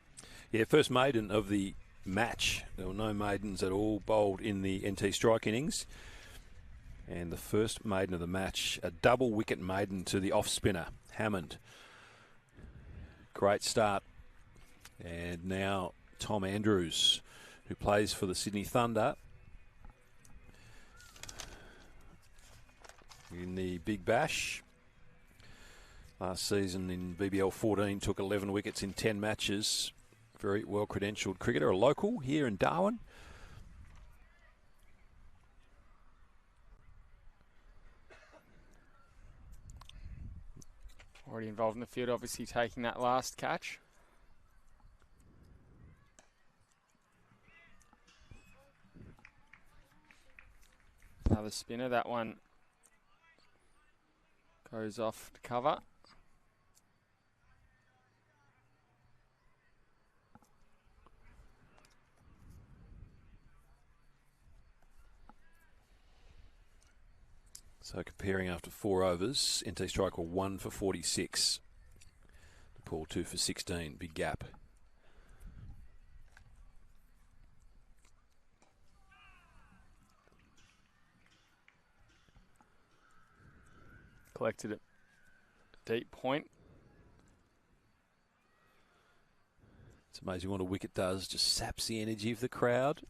Yeah, first maiden of the match. There were no maidens at all bowled in the NT Strike innings. And the first maiden of the match, a double wicket maiden to the off spinner, Hammond. Great start. And now Tom Andrews, who plays for the Sydney Thunder in the Big Bash. Last season in BBL 14 took 11 wickets in 10 matches. Very well credentialed cricketer, a local here in Darwin. Already involved in the field, obviously taking that last catch. Another spinner, that one goes off to cover. So comparing after 4 overs, NT Strike were 1 for 46. Nepal 2 for 16, big gap. Collected a deep point. It's amazing what a wicket does. Just saps the energy of the crowd.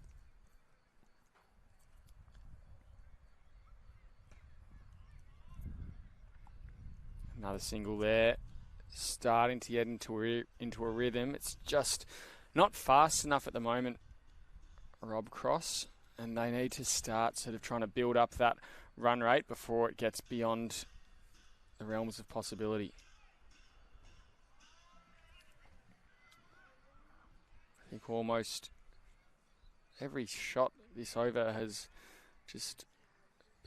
Another single there. Starting to get into a rhythm. It's just not fast enough at the moment, Rob Cross. And they need to start sort of trying to build up that run rate before it gets beyond the realms of possibility. I think almost every shot this over has just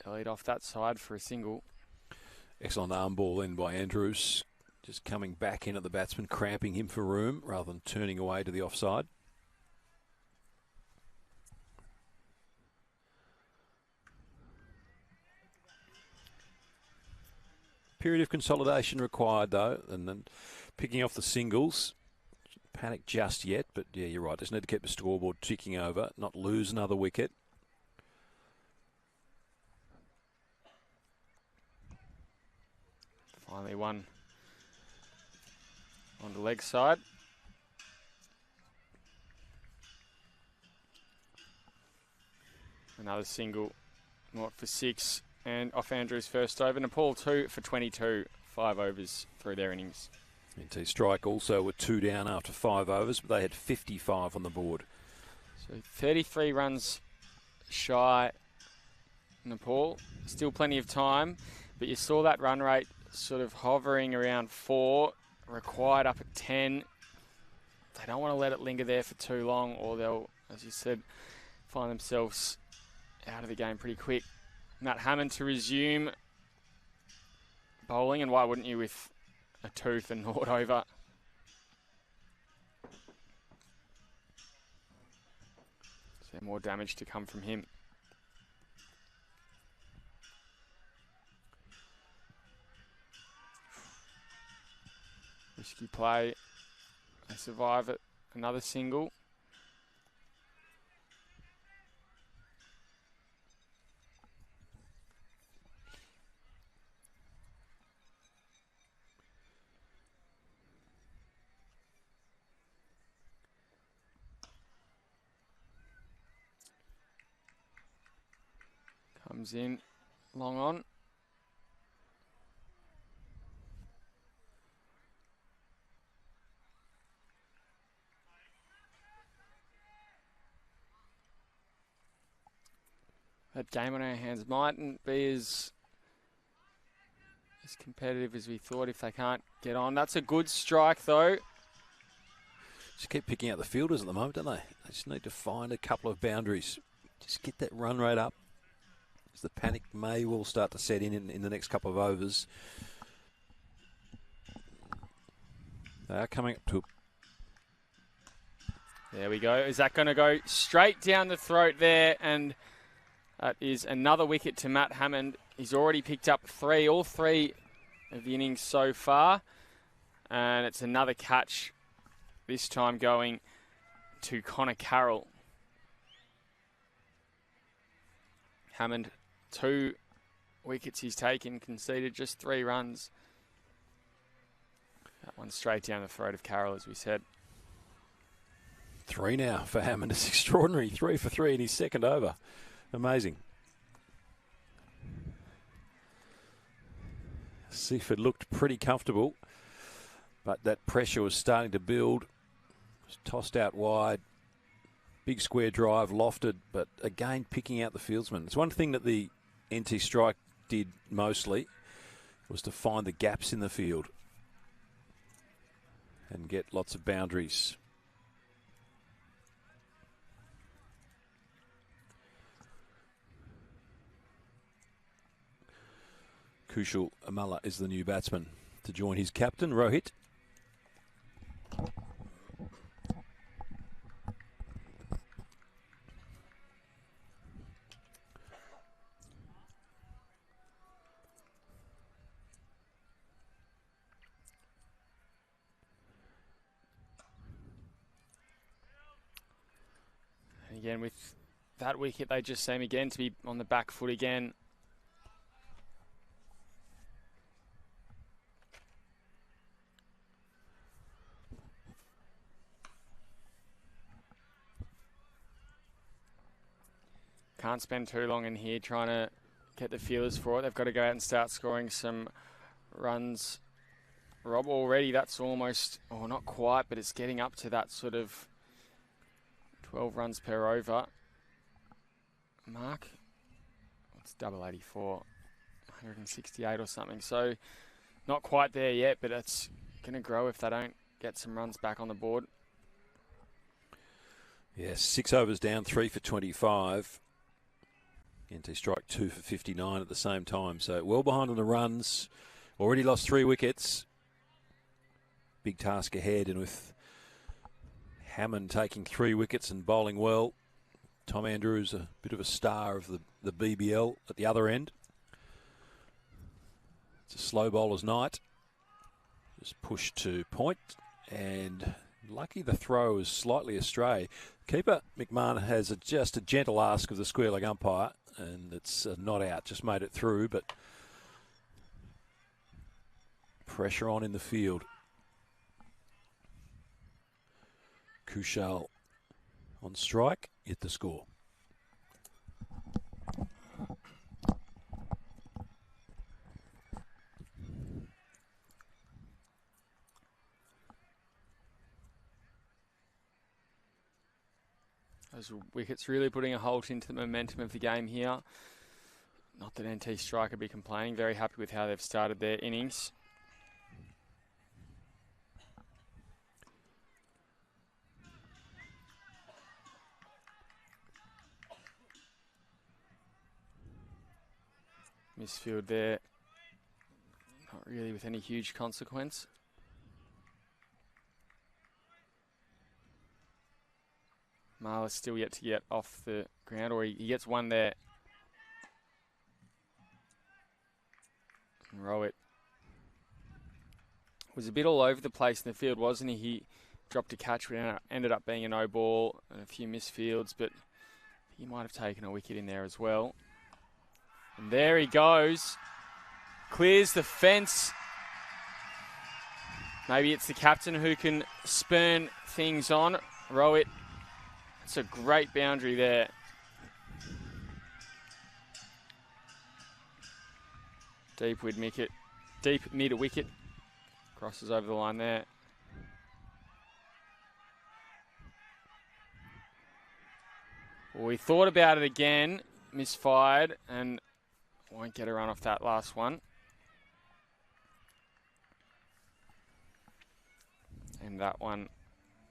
bellied off that side for a single. Excellent arm ball in by Andrews. Just coming back in at the batsman, cramping him for room rather than turning away to the offside. Period of consolidation required though, and then picking off the singles. Panic just yet, but yeah, you're right. Just need to keep the scoreboard ticking over, not lose another wicket. Finally one on the leg side. Another single, not for 6, and off Andrews' first over. Nepal 2 for 22, 5 overs through their innings. NT Strike also were 2 down after 5 overs, but they had 55 on the board. So 33 runs shy, Nepal. Still plenty of time, but you saw that run rate sort of hovering around 4, required up at 10. They don't want to let it linger there for too long, or they'll, as you said, find themselves out of the game pretty quick. Matt Hammond to resume bowling, and why wouldn't you with a 2 for naught over? Is there more damage to come from him? Risky play. They survive it. Another single. Comes in, long on. That game on our hands mightn't be as competitive as we thought if they can't get on. That's a good strike though. Just keep picking out the fielders at the moment, don't they? They just need to find a couple of boundaries. Just get that run rate up. The panic may well start to set in the next couple of overs. They are coming up to... There we go. Is that going to go straight down the throat there? And that is another wicket to Matt Hammond. He's already picked up 3, all 3 of the innings so far. And it's another catch, this time going to Connor Carroll. Hammond, 2 wickets he's taken, conceded just 3 runs. That one straight down the throat of Carroll, as we said. 3 now for Hammond. It's extraordinary. 3 for 3 in his second over. Amazing. Seaford looked pretty comfortable, but that pressure was starting to build. Was tossed out wide. Big square drive, lofted, but again picking out the fieldsman. It's one thing that the NT Strike did mostly was to find the gaps in the field and get lots of boundaries. Kushal Amala is the new batsman to join his captain, Rohit. Again, with that wicket, they just seem again to be on the back foot again. can't spend too long in here trying to get the feelers for it. They've got to go out and start scoring some runs. Rob, already that's almost, not quite, but it's getting up to that sort of 12 runs per over mark. It's double 84, 168 or something. So not quite there yet, but it's going to grow if they don't get some runs back on the board. Yes, 6 overs down, 3 for 25. NT strike 2 for 59 at the same time. So well behind on the runs. Already lost 3 wickets. Big task ahead, and with Hammond taking 3 wickets and bowling well, Tom Andrews a bit of a star of the BBL at the other end. It's a slow bowler's night. Just pushed to point, and lucky the throw is slightly astray. Keeper McMahon has just a gentle ask of the square leg umpire, and it's not out, just made it through, but pressure on in the field. Kushal on strike, hit the score. Those wickets really putting a halt into the momentum of the game here. Not that NT Strike would be complaining. Very happy with how they've started their innings. Misfield there. Not really with any huge consequence. Marla's still yet to get off the ground, or he gets one there. And Rowett was a bit all over the place in the field, wasn't he? He dropped a catch, which ended up being a no ball and a few misfields, but he might have taken a wicket in there as well. And there he goes. Clears the fence. Maybe it's the captain who can spurn things on. Rowett. It's a great boundary there. Deep mid wicket. Crosses over the line there. Well, we thought about it again. Misfired and won't get a run off that last one. And that one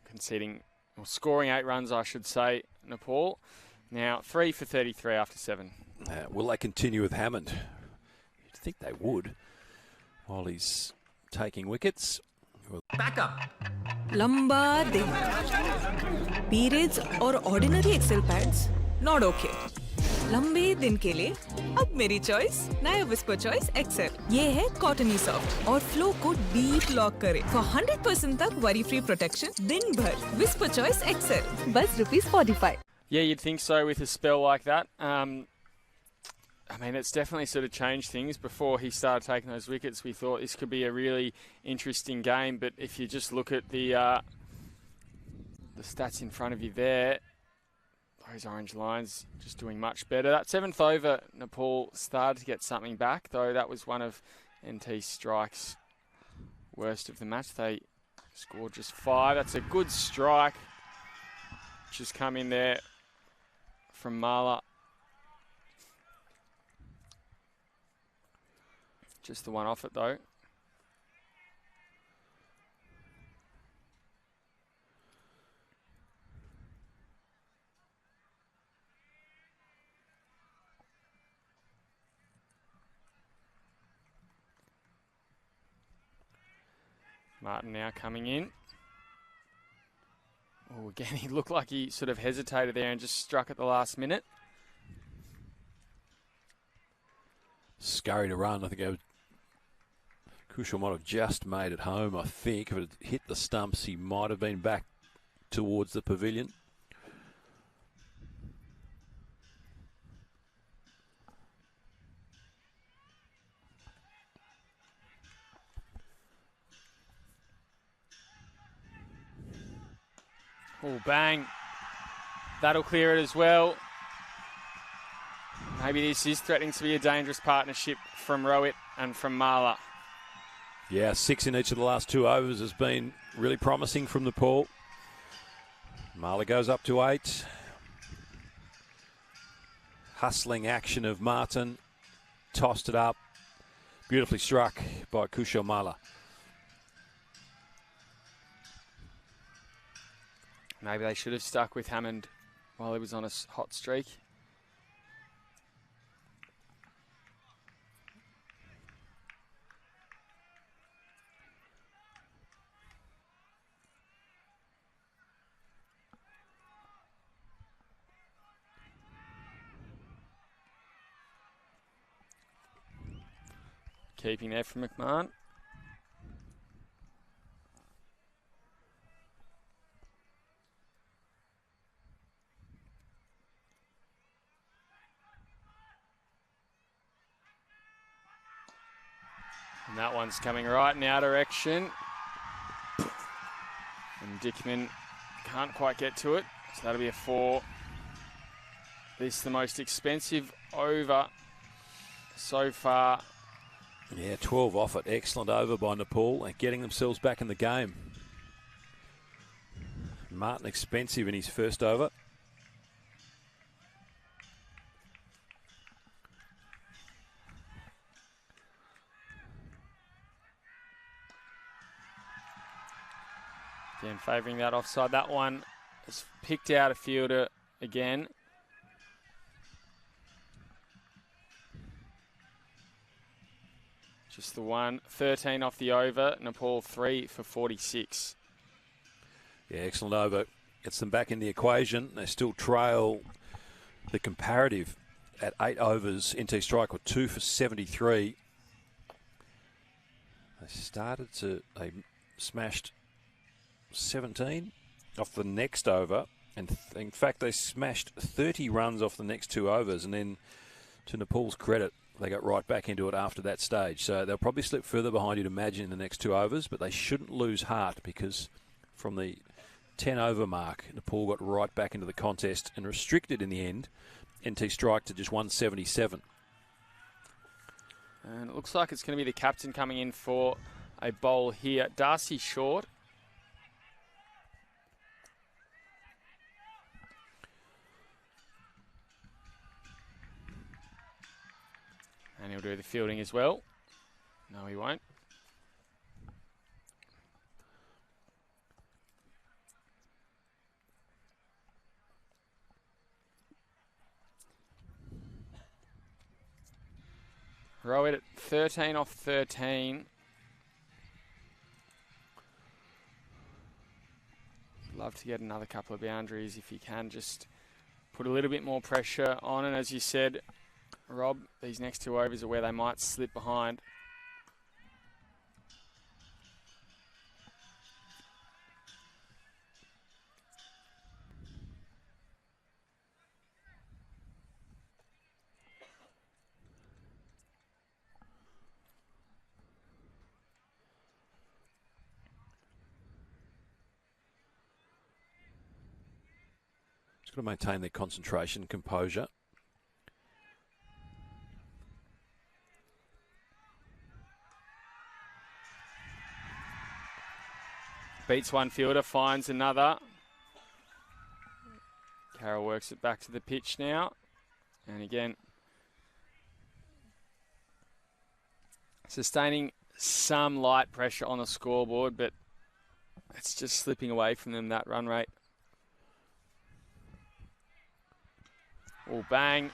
conceding, or scoring 8 runs, I should say, Nepal. Now 3 for 33 after 7. Will they continue with Hammond? You'd think they would, while he's taking wickets. Back up. लंबा दिन periods और ordinary Excel pads not okay. लंबे दिन के लिए अब मेरी choice नया विस्पर चॉइस एक्सेल. ये है कॉटनी सॉफ्ट और फ्लो को डीप लॉक करे फॉर 100% तक वरी फ्री प्रोटेक्शन दिन भर. विस्पर चॉइस एक्सेल बस ₹45. Yeah, you'd think so with a spell like that. I mean, it's definitely sort of changed things. Before he started taking those wickets, we thought this could be a really interesting game. But if you just look at the stats in front of you there, those orange lines just doing much better. That 7th over, Nepal started to get something back, though that was one of NT Strike's worst of the match. They scored just 5. That's a good strike, which has come in there from Marla. Just the one off it, though. Martin now coming in. Oh, again, he looked like he sort of hesitated there and just struck at the last minute. Scurried a run. I think Kushal might have just made it home, I think. If it had hit the stumps, he might have been back towards the pavilion. Oh, bang. That'll clear it as well. Maybe this is threatening to be a dangerous partnership from Rowett and from Marla. Yeah, 6 in each of the last 2 overs has been really promising from Nepal. Marla goes up to 8. Hustling action of Martin. Tossed it up. Beautifully struck by Kushal Marla. Maybe they should have stuck with Hammond while he was on a hot streak. Keeping there from McMahon. And that one's coming right in our direction. And Dickman can't quite get to it, so that'll be a 4. This is the most expensive over so far. Yeah, 12 off it. Excellent over by Nepal and getting themselves back in the game. Martin expensive in his first over. Again, favouring that offside. That one has picked out a fielder again. Just the one. 13 off the over. Nepal 3 for 46. Yeah, excellent over. Gets them back in the equation. They still trail the comparative at 8 overs. NT Strike were 2 for 73. They smashed 17 off the next over. And in fact, they smashed 30 runs off the next 2 overs. And then, to Nepal's credit, they got right back into it after that stage. So they'll probably slip further behind, you'd imagine, in the next 2 overs, but they shouldn't lose heart because from the 10 over mark, Nepal got right back into the contest and restricted in the end NT Strike to just 177. And it looks like it's going to be the captain coming in for a bowl here. Darcy Short. And he'll do the fielding as well. No, he won't. Rowett at 13 off 13. Love to get another couple of boundaries if he can. Just put a little bit more pressure on. And as you said, Rob, these next 2 overs are where they might slip behind. Just got to maintain their concentration, composure. Beats one fielder, finds another. Carroll works it back to the pitch now. And again, sustaining some light pressure on the scoreboard, but it's just slipping away from them, that run rate. Oh, bang.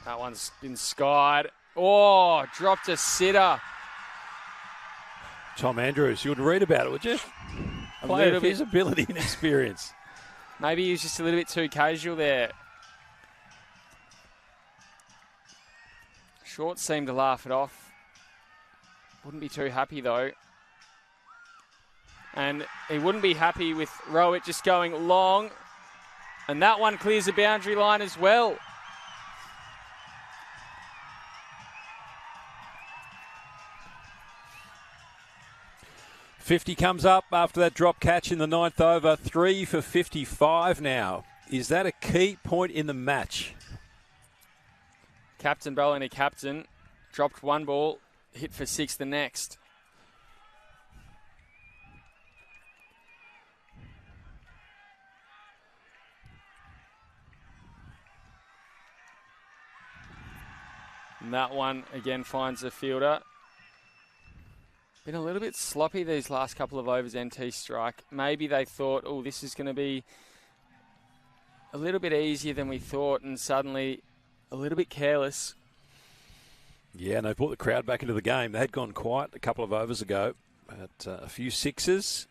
That one's been skied. Oh, dropped a sitter. Tom Andrews, you would read about it, would you? Player of his ability and experience. Maybe he was just a little bit too casual there. Short seemed to laugh it off. Wouldn't be too happy though. And he wouldn't be happy with Rowett just going long. And that one clears the boundary line as well. .50 comes up after that drop catch in the 9th over. 3 for 55 now. Is that a key point in the match? Captain bowling a captain. Dropped one ball, hit for 6 the next. And that one again finds the fielder. Been a little bit sloppy these last couple of overs, NT Strike. Maybe they thought, oh, this is going to be a little bit easier than we thought, and suddenly a little bit careless. Yeah, and they've brought the crowd back into the game. They had gone quiet a couple of overs ago. But a few sixes.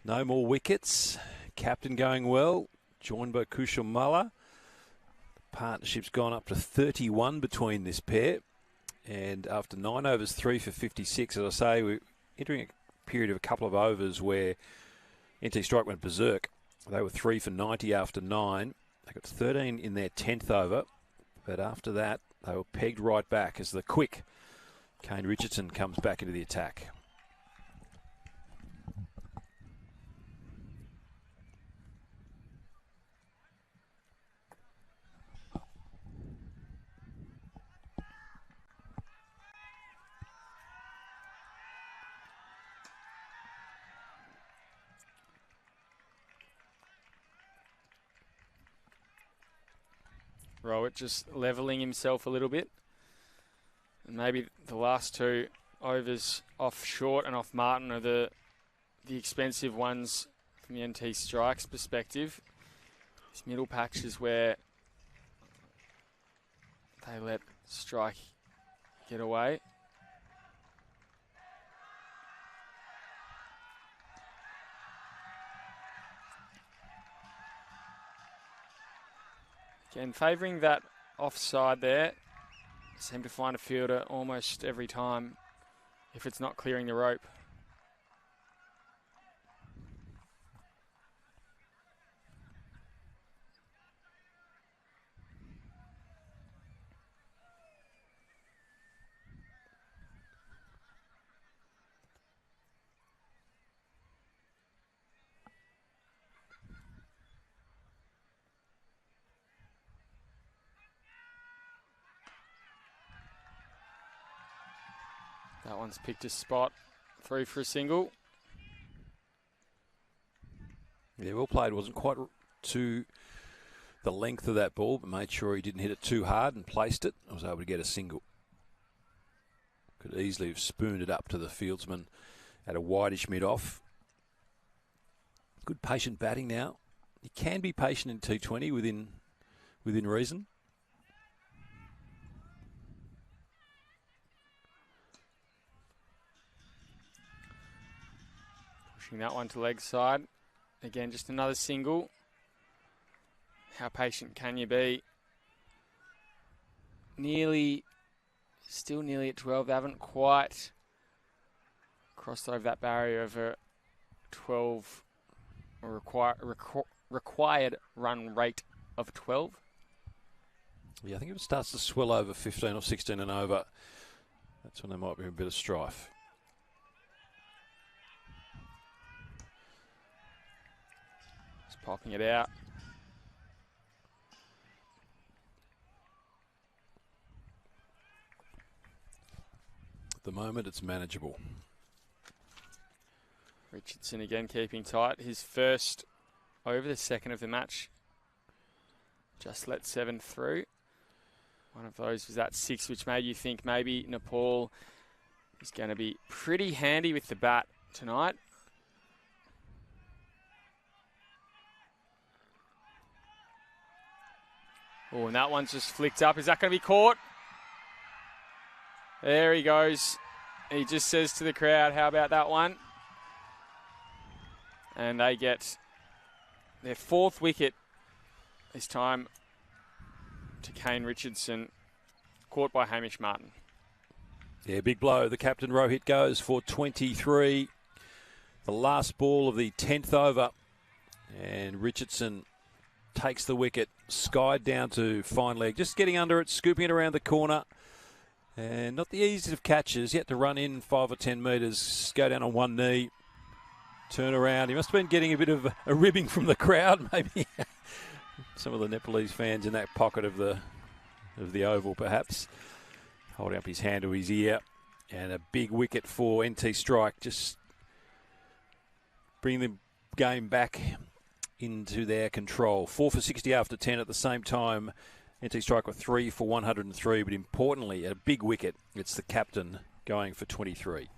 No more wickets. Captain going well. Joined by Kushal Muller. Partnership's gone up to 31 between this pair. And after 9 overs, 3 for 56, as I say, we're entering a period of a couple of overs where NT Strike went berserk. They were 3 for 90 after 9. They got 13 in their 10th over. But after that, they were pegged right back as the quick Kane Richardson comes back into the attack. Rowett just levelling himself a little bit. And maybe the last 2 overs off Short and off Martin are the expensive ones from the NT Strike's perspective. This middle patch is where they let Strike get away. Again, favouring that offside there. Seem to find a fielder almost every time if it's not clearing the rope. That one's picked a spot, through for a single. Yeah, well played. Wasn't quite to the length of that ball, but made sure he didn't hit it too hard and placed it. I was able to get a single. Could easily have spooned it up to the fieldsman at a wideish mid-off. Good patient batting now. You can be patient in T20 within reason. Pushing that one to leg side. Again, just another single. How patient can you be? Still nearly at 12. They haven't quite crossed over that barrier of a 12 required run rate of 12. Yeah, I think if it starts to swell over 15 or 16 and over, that's when there might be a bit of strife. Just popping it out. At the moment, it's manageable. Richardson again keeping tight. His first over, the second of the match. Just let 7 through. One of those was that 6, which made you think maybe Nepal is going to be pretty handy with the bat tonight. Oh, and that one's just flicked up. Is that going to be caught? There he goes. He just says to the crowd, how about that one? And they get their 4th wicket this time to Kane Richardson, caught by Hamish Martin. Yeah, big blow. The captain Rohit goes for 23. The last ball of the 10th over. And Richardson takes the wicket, skied down to fine leg, just getting under it, scooping it around the corner. And not the easiest of catches. He had to run in 5 or 10 metres, go down on one knee, turn around. He must have been getting a bit of a ribbing from the crowd, maybe. Some of the Nepalese fans in that pocket of the of the oval, perhaps. Holding up his hand to his ear. And a big wicket for NT Strike. Just bring the game back into their control. 4 for 60 after 10 at the same time. NT Strike were 3 for 103, but importantly, a big wicket. It's the captain going for 23.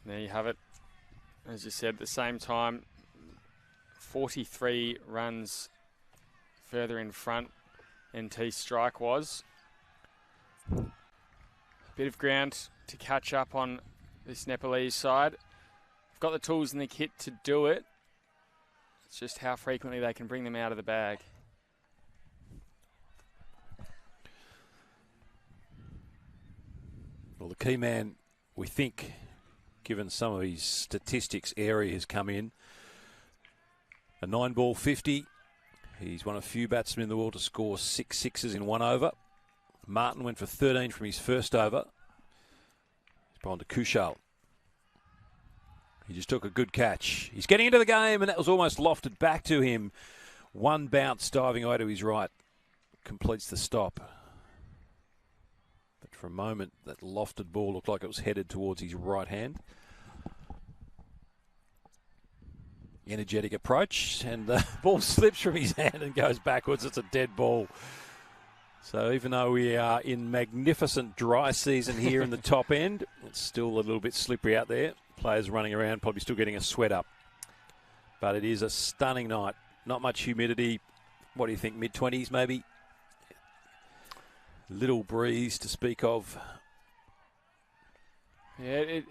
There you have it. As you said, at the same time, 43 runs further in front NT Strike was. A bit of ground to catch up on this Nepalese side. They've got the tools and the kit to do it. It's just how frequently they can bring them out of the bag. Well, the key man, we think, given some of his statistics, Airy has come in. A 9-ball 50. He's one of few batsmen in the world to score 6 sixes in 1 over. Martin went for 13 from his first over. He's gone to Kushal. He just took a good catch. He's getting into the game, and that was almost lofted back to him. One bounce diving away to his right. Completes the stop. But for a moment, that lofted ball looked like it was headed towards his right hand. Energetic approach, and the ball slips from his hand and goes backwards. It's a dead ball. So even though we are in magnificent dry season here in the top end, it's still a little bit slippery out there. Players running around, probably still getting a sweat up. But it is a stunning night. Not much humidity. What do you think, mid-20s maybe? Little breeze to speak of. Yeah, it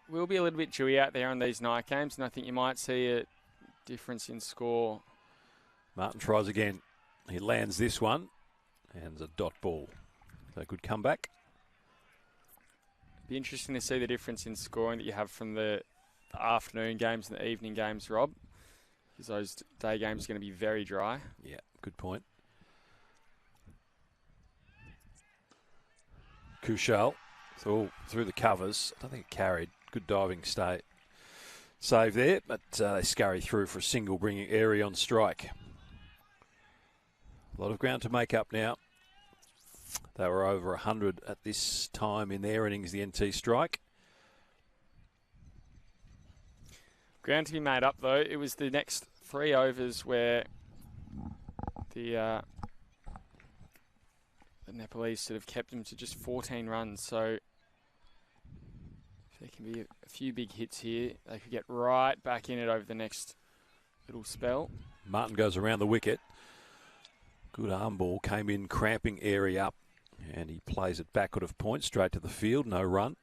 will be a little bit dewy out there on these night games, and I think you might see a difference in score. Martin tries again. He lands this one, and it's a dot ball. So a good comeback. Be interesting to see the difference in scoring that you have from the afternoon games and the evening games, Rob, because those day games are going to be very dry. Yeah, good point. Kushal, so through the covers. I don't think it carried. Good diving save there, but they scurry through for a single, bringing Airy on strike. A lot of ground to make up now. They were over 100 at this time in their innings, the NT Strike. Ground to be made up, though. It was the next 3 overs where the Nepalese sort of kept them to just 14 runs. So if there can be a few big hits here, they could get right back in it over the next little spell. Martin goes around the wicket. Good arm ball, came in cramping Airy up, and he plays it backward of point, straight to the field, no run.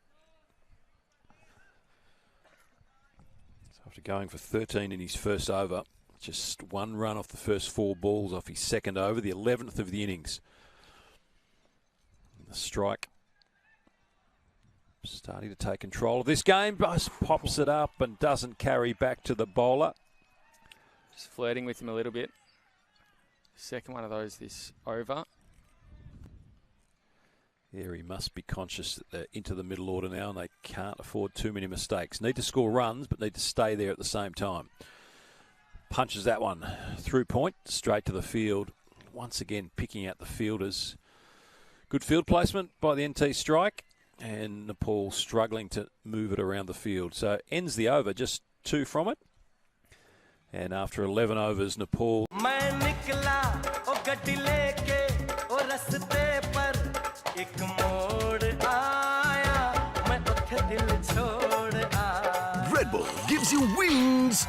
So after going for 13 in his first over, just 1 run off the first 4 balls off his second over, the 11th of the innings. The Strike starting to take control of this game. Just pops it up and doesn't carry back to the bowler. Just flirting with him a little bit. Second one of those this over. Airy must be conscious that they're into the middle order now and they can't afford too many mistakes. Need to score runs, but need to stay there at the same time. Punches that one through point, straight to the field. Once again, picking out the fielders. Good field placement by the NT Strike, and Nepal struggling to move it around the field. So ends the over, just 2 from it. And after 11 overs, Nepal. Red Bull gives you wings.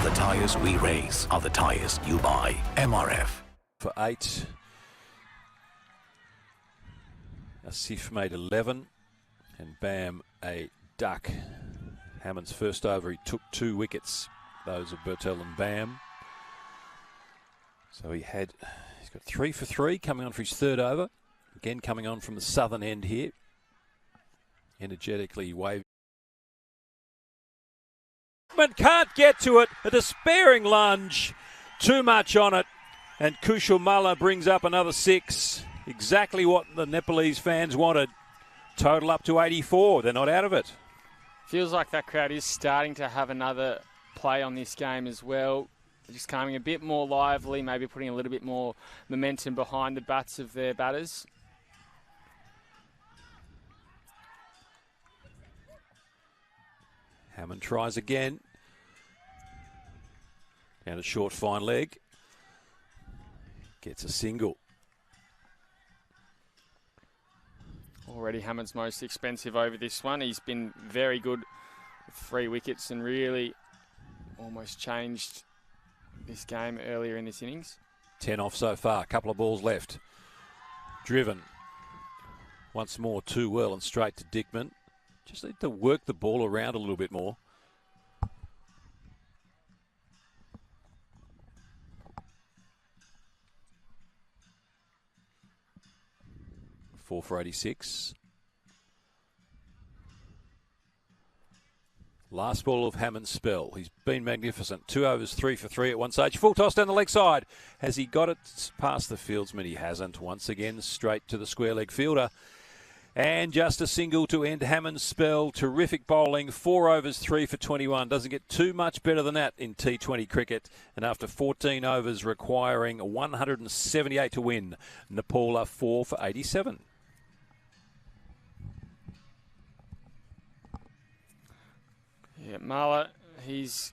The tires we race are the tires you buy. MRF. For 8. Asif made 11. And Bam a duck. Hammond's first over, he took 2 wickets. Those of Bertel and Bam. So he's got 3 for 3 coming on for his third over. Again coming on from the southern end here. Energetically waving. Dickman can't get to it. A despairing lunge. Too much on it. And Kushamala brings up another 6. Exactly what the Nepalese fans wanted. Total up to 84. They're not out of it. Feels like that crowd is starting to have another play on this game as well. They're just coming a bit more lively, maybe putting a little bit more momentum behind the bats of their batters. Hammond tries again. Down a short fine leg. Gets a single. Already Hammond's most expensive over this one. He's been very good with 3 wickets and really almost changed this game earlier in this innings. 10 off so far. A couple of balls left. Driven. Once more too well and straight to Dickman. Just need to work the ball around a little bit more. Four for 86. Last ball of Hammond's spell. He's been magnificent. 2 overs, 3 for 3 at one stage. Full toss down the leg side. Has he got it past the fieldsman? He hasn't. Once again, straight to the square leg fielder. And just a single to end Hammond's spell. Terrific bowling. 4 overs, 3 for 21. Doesn't get too much better than that in T20 cricket. And after 14 overs requiring 178 to win, Nepal are 4 for 87. Yeah, Marla, he's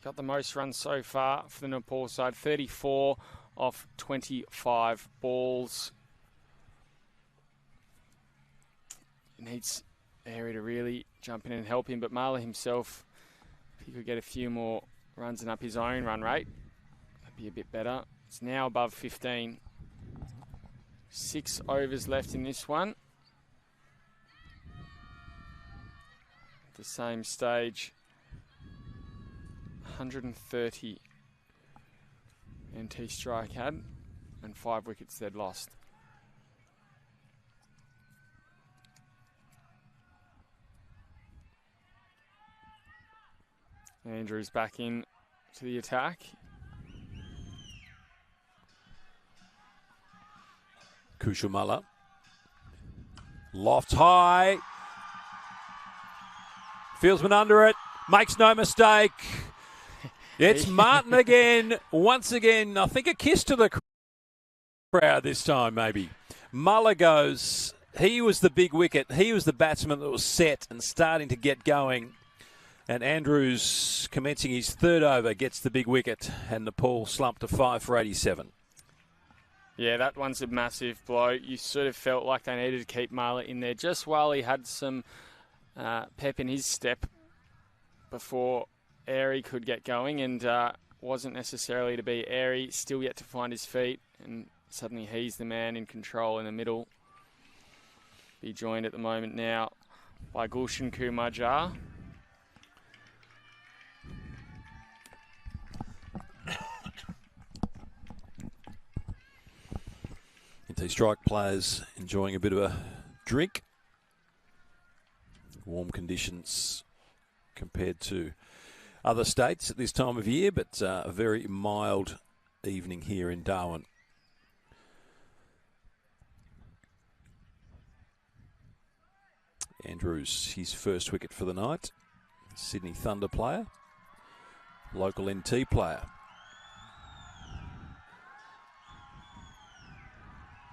got the most runs so far for the Nepal side. 34 off 25 balls. Needs Airy to really jump in and help him, but Marla himself, if he could get a few more runs and up his own run rate, that'd be a bit better. It's now above 15. 6 overs left in this one. At the same stage, 130 NT strike had and 5 wickets they'd lost. Andrews back in to the attack. Kushamala. Lofts high. Fieldsman under it. Makes no mistake. It's Martin again. Once again, I think a kiss to the crowd this time, maybe. Muller goes. He was the big wicket. He was the batsman that was set and starting to get going. And Andrews, commencing his 3rd over, gets the big wicket, and Nepal slumped to 5 for 87. Yeah, that one's a massive blow. You sort of felt like they needed to keep Marla in there just while he had some pep in his step before Airy could get going, and wasn't necessarily to be Airy, still yet to find his feet, and suddenly he's the man in control in the middle. Be joined at the moment now by Gulshan Kumarjar. NT strike players enjoying a bit of a drink. Warm conditions compared to other states at this time of year, but a very mild evening here in Darwin. Andrews, his first wicket for the night. Sydney Thunder player. Local NT player.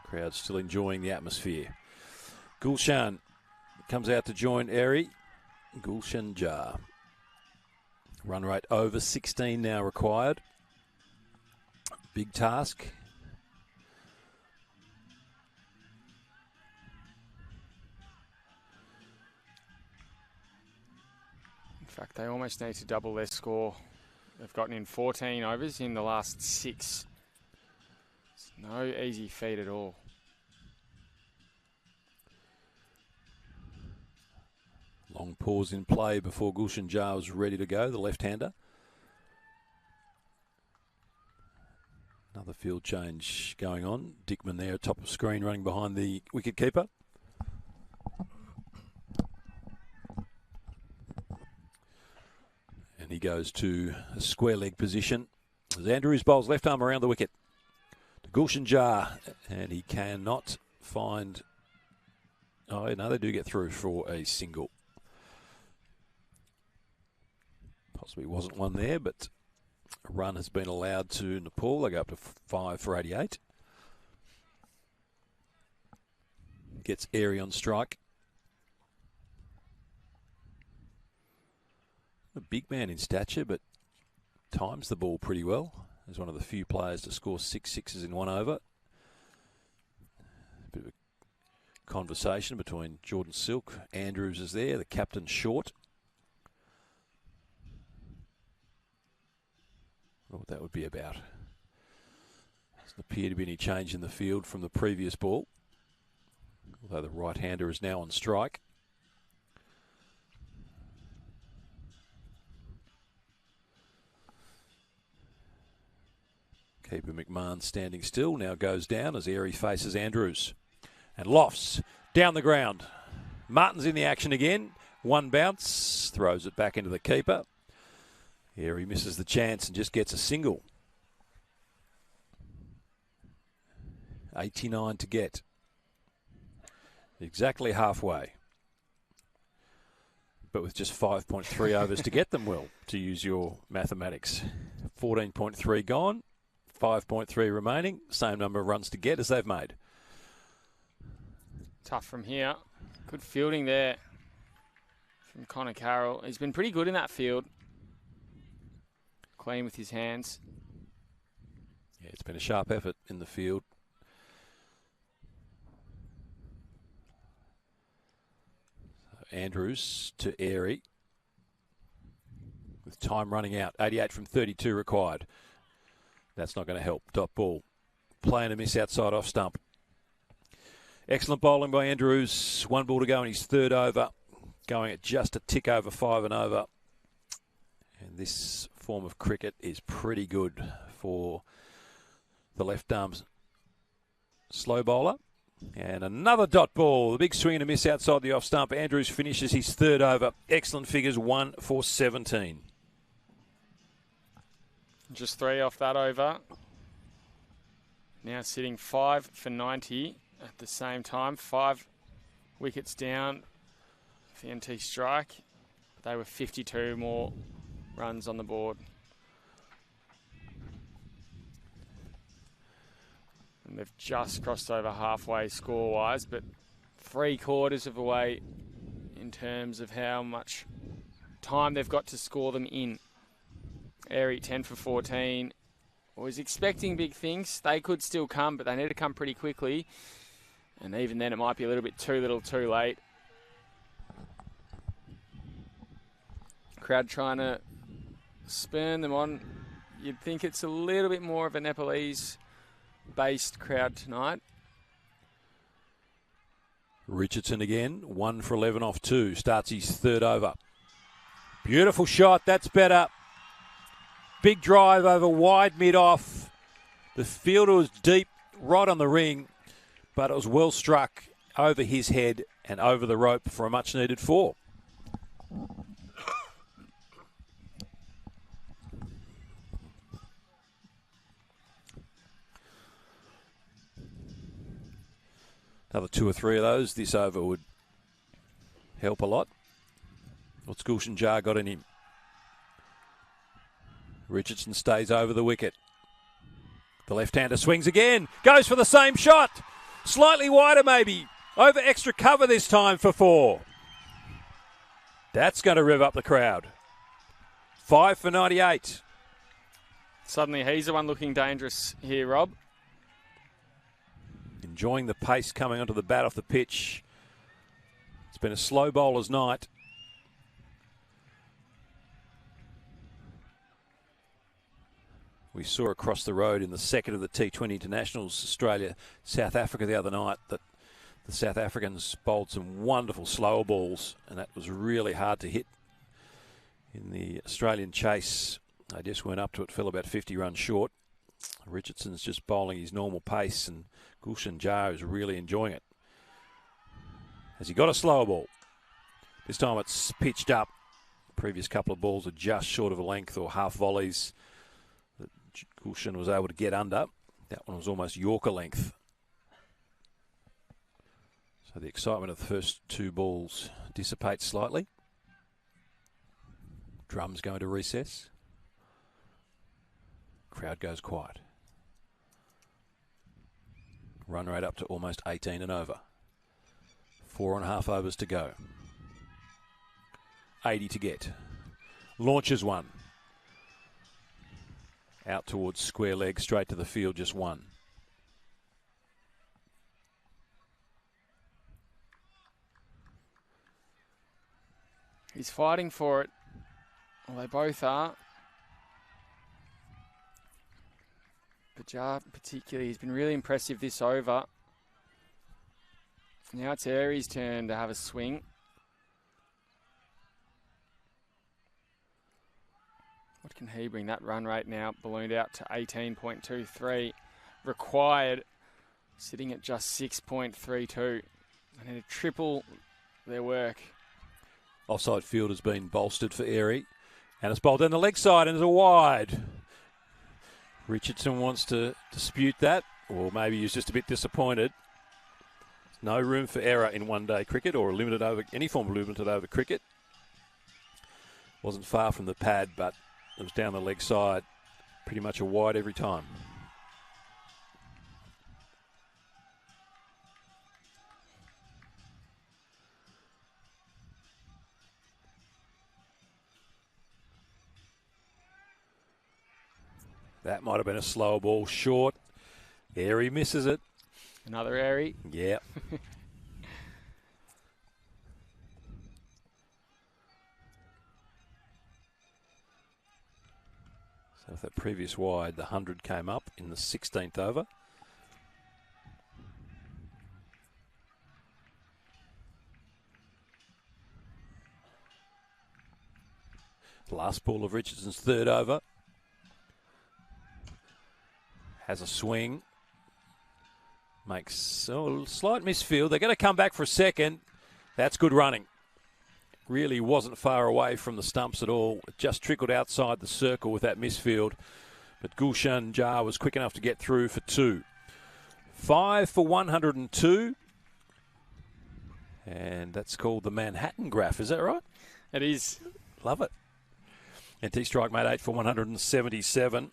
Crowd still enjoying the atmosphere. Gulshan comes out to join Airy. Gulshan Jar. Run rate over 16 now required. Big task. In fact, they almost need to double their score. They've gotten in 14 overs in the last 6. It's no easy feat at all. Long pause in play before Gulshan Jar was ready to go, the left-hander. Another field change going on. Dickman there, top of screen, running behind the wicket-keeper. And he goes to a square leg position. As Andrews bowls left arm around the wicket to Gulshan Jar, and he cannot find. Oh no, they do get through for a single. Possibly wasn't one there, but a run has been allowed to Nepal. They go up to 5 for 88. Gets Airy on strike. A big man in stature, but times the ball pretty well. He's one of the few players to score 6 sixes in 1 over. A bit of a conversation between Jordan Silk. Andrews is there, the captain short. I wonder what that would be about. Doesn't appear to be any change in the field from the previous ball, although the right-hander is now on strike. Keeper McMahon standing still, now goes down as Airy faces Andrews. And lofts down the ground. Martin's in the action again. One bounce, throws it back into the keeper. Airy misses the chance and just gets a single. 89 to get. Exactly halfway. But with just 5.3 overs to get them, Will, to use your mathematics. 14.3 gone, 5.3 remaining. Same number of runs to get as they've made. Tough from here. Good fielding there from Connor Carroll. He's been pretty good in that field. Clean with his hands. Yeah, it's been a sharp effort in the field. So Andrews to Airy. With time running out. 88 from 32 required. That's not going to help. Dot ball. Playing a miss outside off stump. Excellent bowling by Andrews. 1 ball to go in his 3rd over. Going at just a tick over 5 and over. And this form of cricket is pretty good for the left arm slow bowler. And another dot ball. The big swing and a miss outside the off stump. Andrews finishes his 3rd over. Excellent figures, 1 for 17. Just 3 off that over. Now sitting 5 for 90 at the same time. 5 wickets down for the NT strike. They were 52 more runs on the board. And they've just crossed over halfway score-wise, but 3/4 of the way in terms of how much time they've got to score them in. Airy 10 for 14. Was expecting big things. They could still come, but they need to come pretty quickly. And even then, it might be a little bit too little too late. Crowd trying to spurn them on. You'd think it's a little bit more of a Nepalese-based crowd tonight. Richardson again, 1 for 11 off 2. Starts his 3rd over. Beautiful shot, that's better. Big drive over wide mid-off. The fielder was deep, right on the ring, but it was well struck over his head and over the rope for a much-needed 4. Another 2 or 3 of those, this over would help a lot. What's Gulshan Jar got in him? Richardson stays over the wicket. The left-hander swings again. Goes for the same shot. Slightly wider maybe. Over extra cover this time for 4. That's going to rev up the crowd. 5 for 98. Suddenly he's the one looking dangerous here, Rob. Enjoying the pace coming onto the bat off the pitch. It's been a slow bowler's night. We saw across the road in the second of the T20 Internationals, Australia, South Africa the other night, that the South Africans bowled some wonderful slower balls, and that was really hard to hit. In the Australian chase, they just went up to it, fell about 50 runs short. Richardson's just bowling his normal pace, and Gulshan Jar is really enjoying it. Has he got a slower ball? This time it's pitched up. Previous couple of balls are just short of a length or half volleys that Gulshan was able to get under. That one was almost Yorker length. So the excitement of the first two balls dissipates slightly. Drums going to recess. Crowd goes quiet. Run rate up to almost 18 and over. 4.5 overs to go. 80 to get. Launches one. Out towards square leg, straight to the field, just one. He's fighting for it. Well, they both are. But Jar particularly, he's been really impressive this over. Now it's Airy's turn to have a swing. What can he bring? That run rate now ballooned out to 18.23. Required, sitting at just 6.32. They need to triple their work. Offside field has been bolstered for Airy. And it's bowled down the leg side and it's a wide. Richardson wants to dispute that, or maybe he's just a bit disappointed. No room for error in one-day cricket or limited over any form of limited over cricket. Wasn't far from the pad, but it was down the leg side. Pretty much a wide every time. That might have been a slower ball short. Airy misses it. Another Airy. Yeah. So with that previous wide, the 100 came up in the 16th over. Last ball of Richardson's third over. Has a swing. Makes a slight misfield. They're going to come back for a second. That's good running. Really wasn't far away from the stumps at all. It just trickled outside the circle with that misfield. But Gulshan Jar was quick enough to get through for two. 5 for 102. And that's called the Manhattan graph. Is that right? It is. Love it. NT Strike made 8 for 177.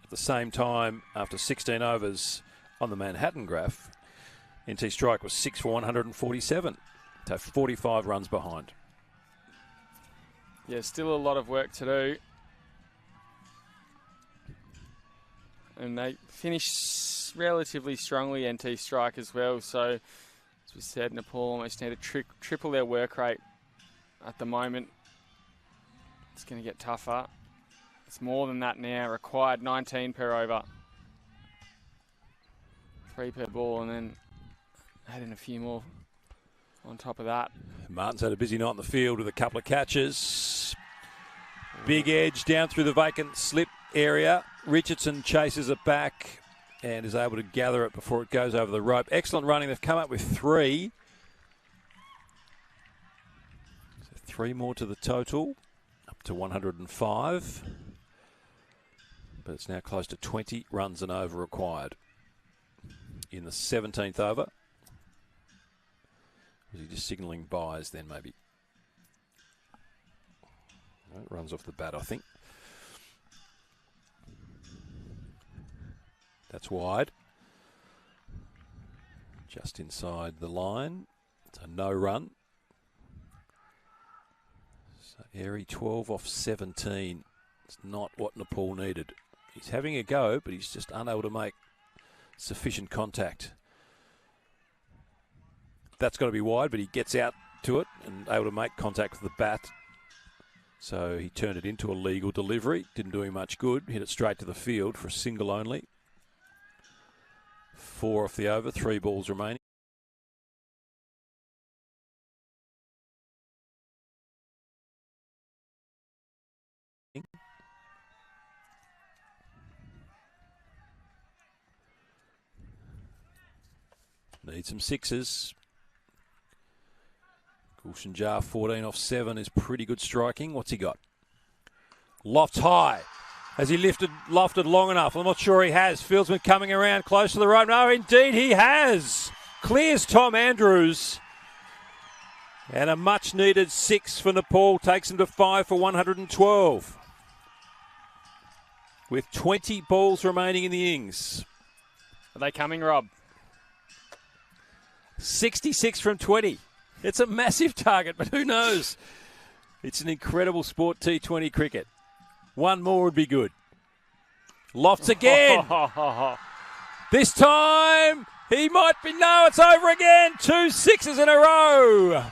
At the same time, after 16 overs on the Manhattan graph, NT Strike was 6 for 147. So 45 runs behind. Yeah, still a lot of work to do. And they finished relatively strongly, NT Strike as well. So, as we said, Nepal almost need to triple their work rate at the moment. It's going to get tougher. It's more than that now. Required 19 per over. 3 per ball, and then add in a few more on top of that. Martin's had a busy night in the field with a couple of catches. Big edge down through the vacant slip area. Richardson chases it back and is able to gather it before it goes over the rope. Excellent running. They've come up with 3. So 3 more to the total, up to 105. But it's now close to 20 runs and over required. In the 17th over. Was he just signalling buys then maybe? No, runs off the bat, I think. That's wide. Just inside the line. So no run. So Airy 12 off 17. It's not what Nepal needed. He's having a go, but he's just unable to make sufficient contact. That's got to be wide, but he gets out to it and able to make contact with the bat. So he turned it into a legal delivery. Didn't do him much good. Hit it straight to the field for a single only. 4 off the over, 3 balls remaining. Need some sixes. Gulshan Jar 14 off 7 is pretty good striking. What's he got? Lofts high. Has he lofted long enough? I'm not sure he has. Fieldsman coming around close to the rope. No, indeed he has. Clears Tom Andrews. And a much-needed 6 for Nepal takes him to 5 for 112. With 20 balls remaining in the innings. Are they coming, Rob? 66 from 20. It's a massive target, but who knows? It's an incredible sport, T20 cricket. One more would be good. Lofts again. This time, he might be... No, it's over again. 2 sixes in a row.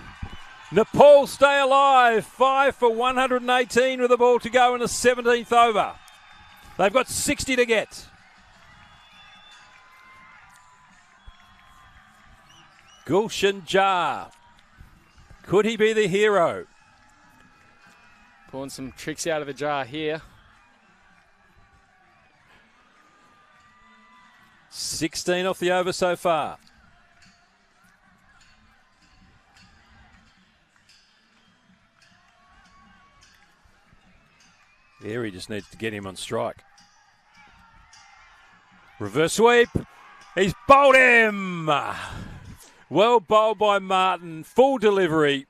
Nepal stay alive. 5 for 118 with the ball to go in the 17th over. They've got 60 to get. Gulshan Jar. Could he be the hero? Pulling some tricks out of the jar here. 16 off the over so far. There he just needs to get him on strike. Reverse sweep. He's bowled him. Well bowled by Martin. Full delivery.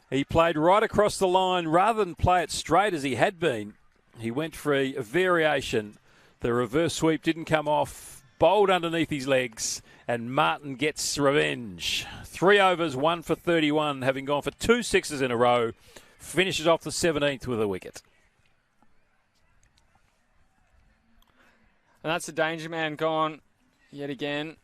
He played right across the line rather than play it straight as he had been. He went for a variation. The reverse sweep didn't come off. Bowled underneath his legs. And Martin gets revenge. 3 overs, 1 for 31, having gone for 2 sixes in a row. Finishes off the 17th with a wicket. And that's the danger man gone yet again.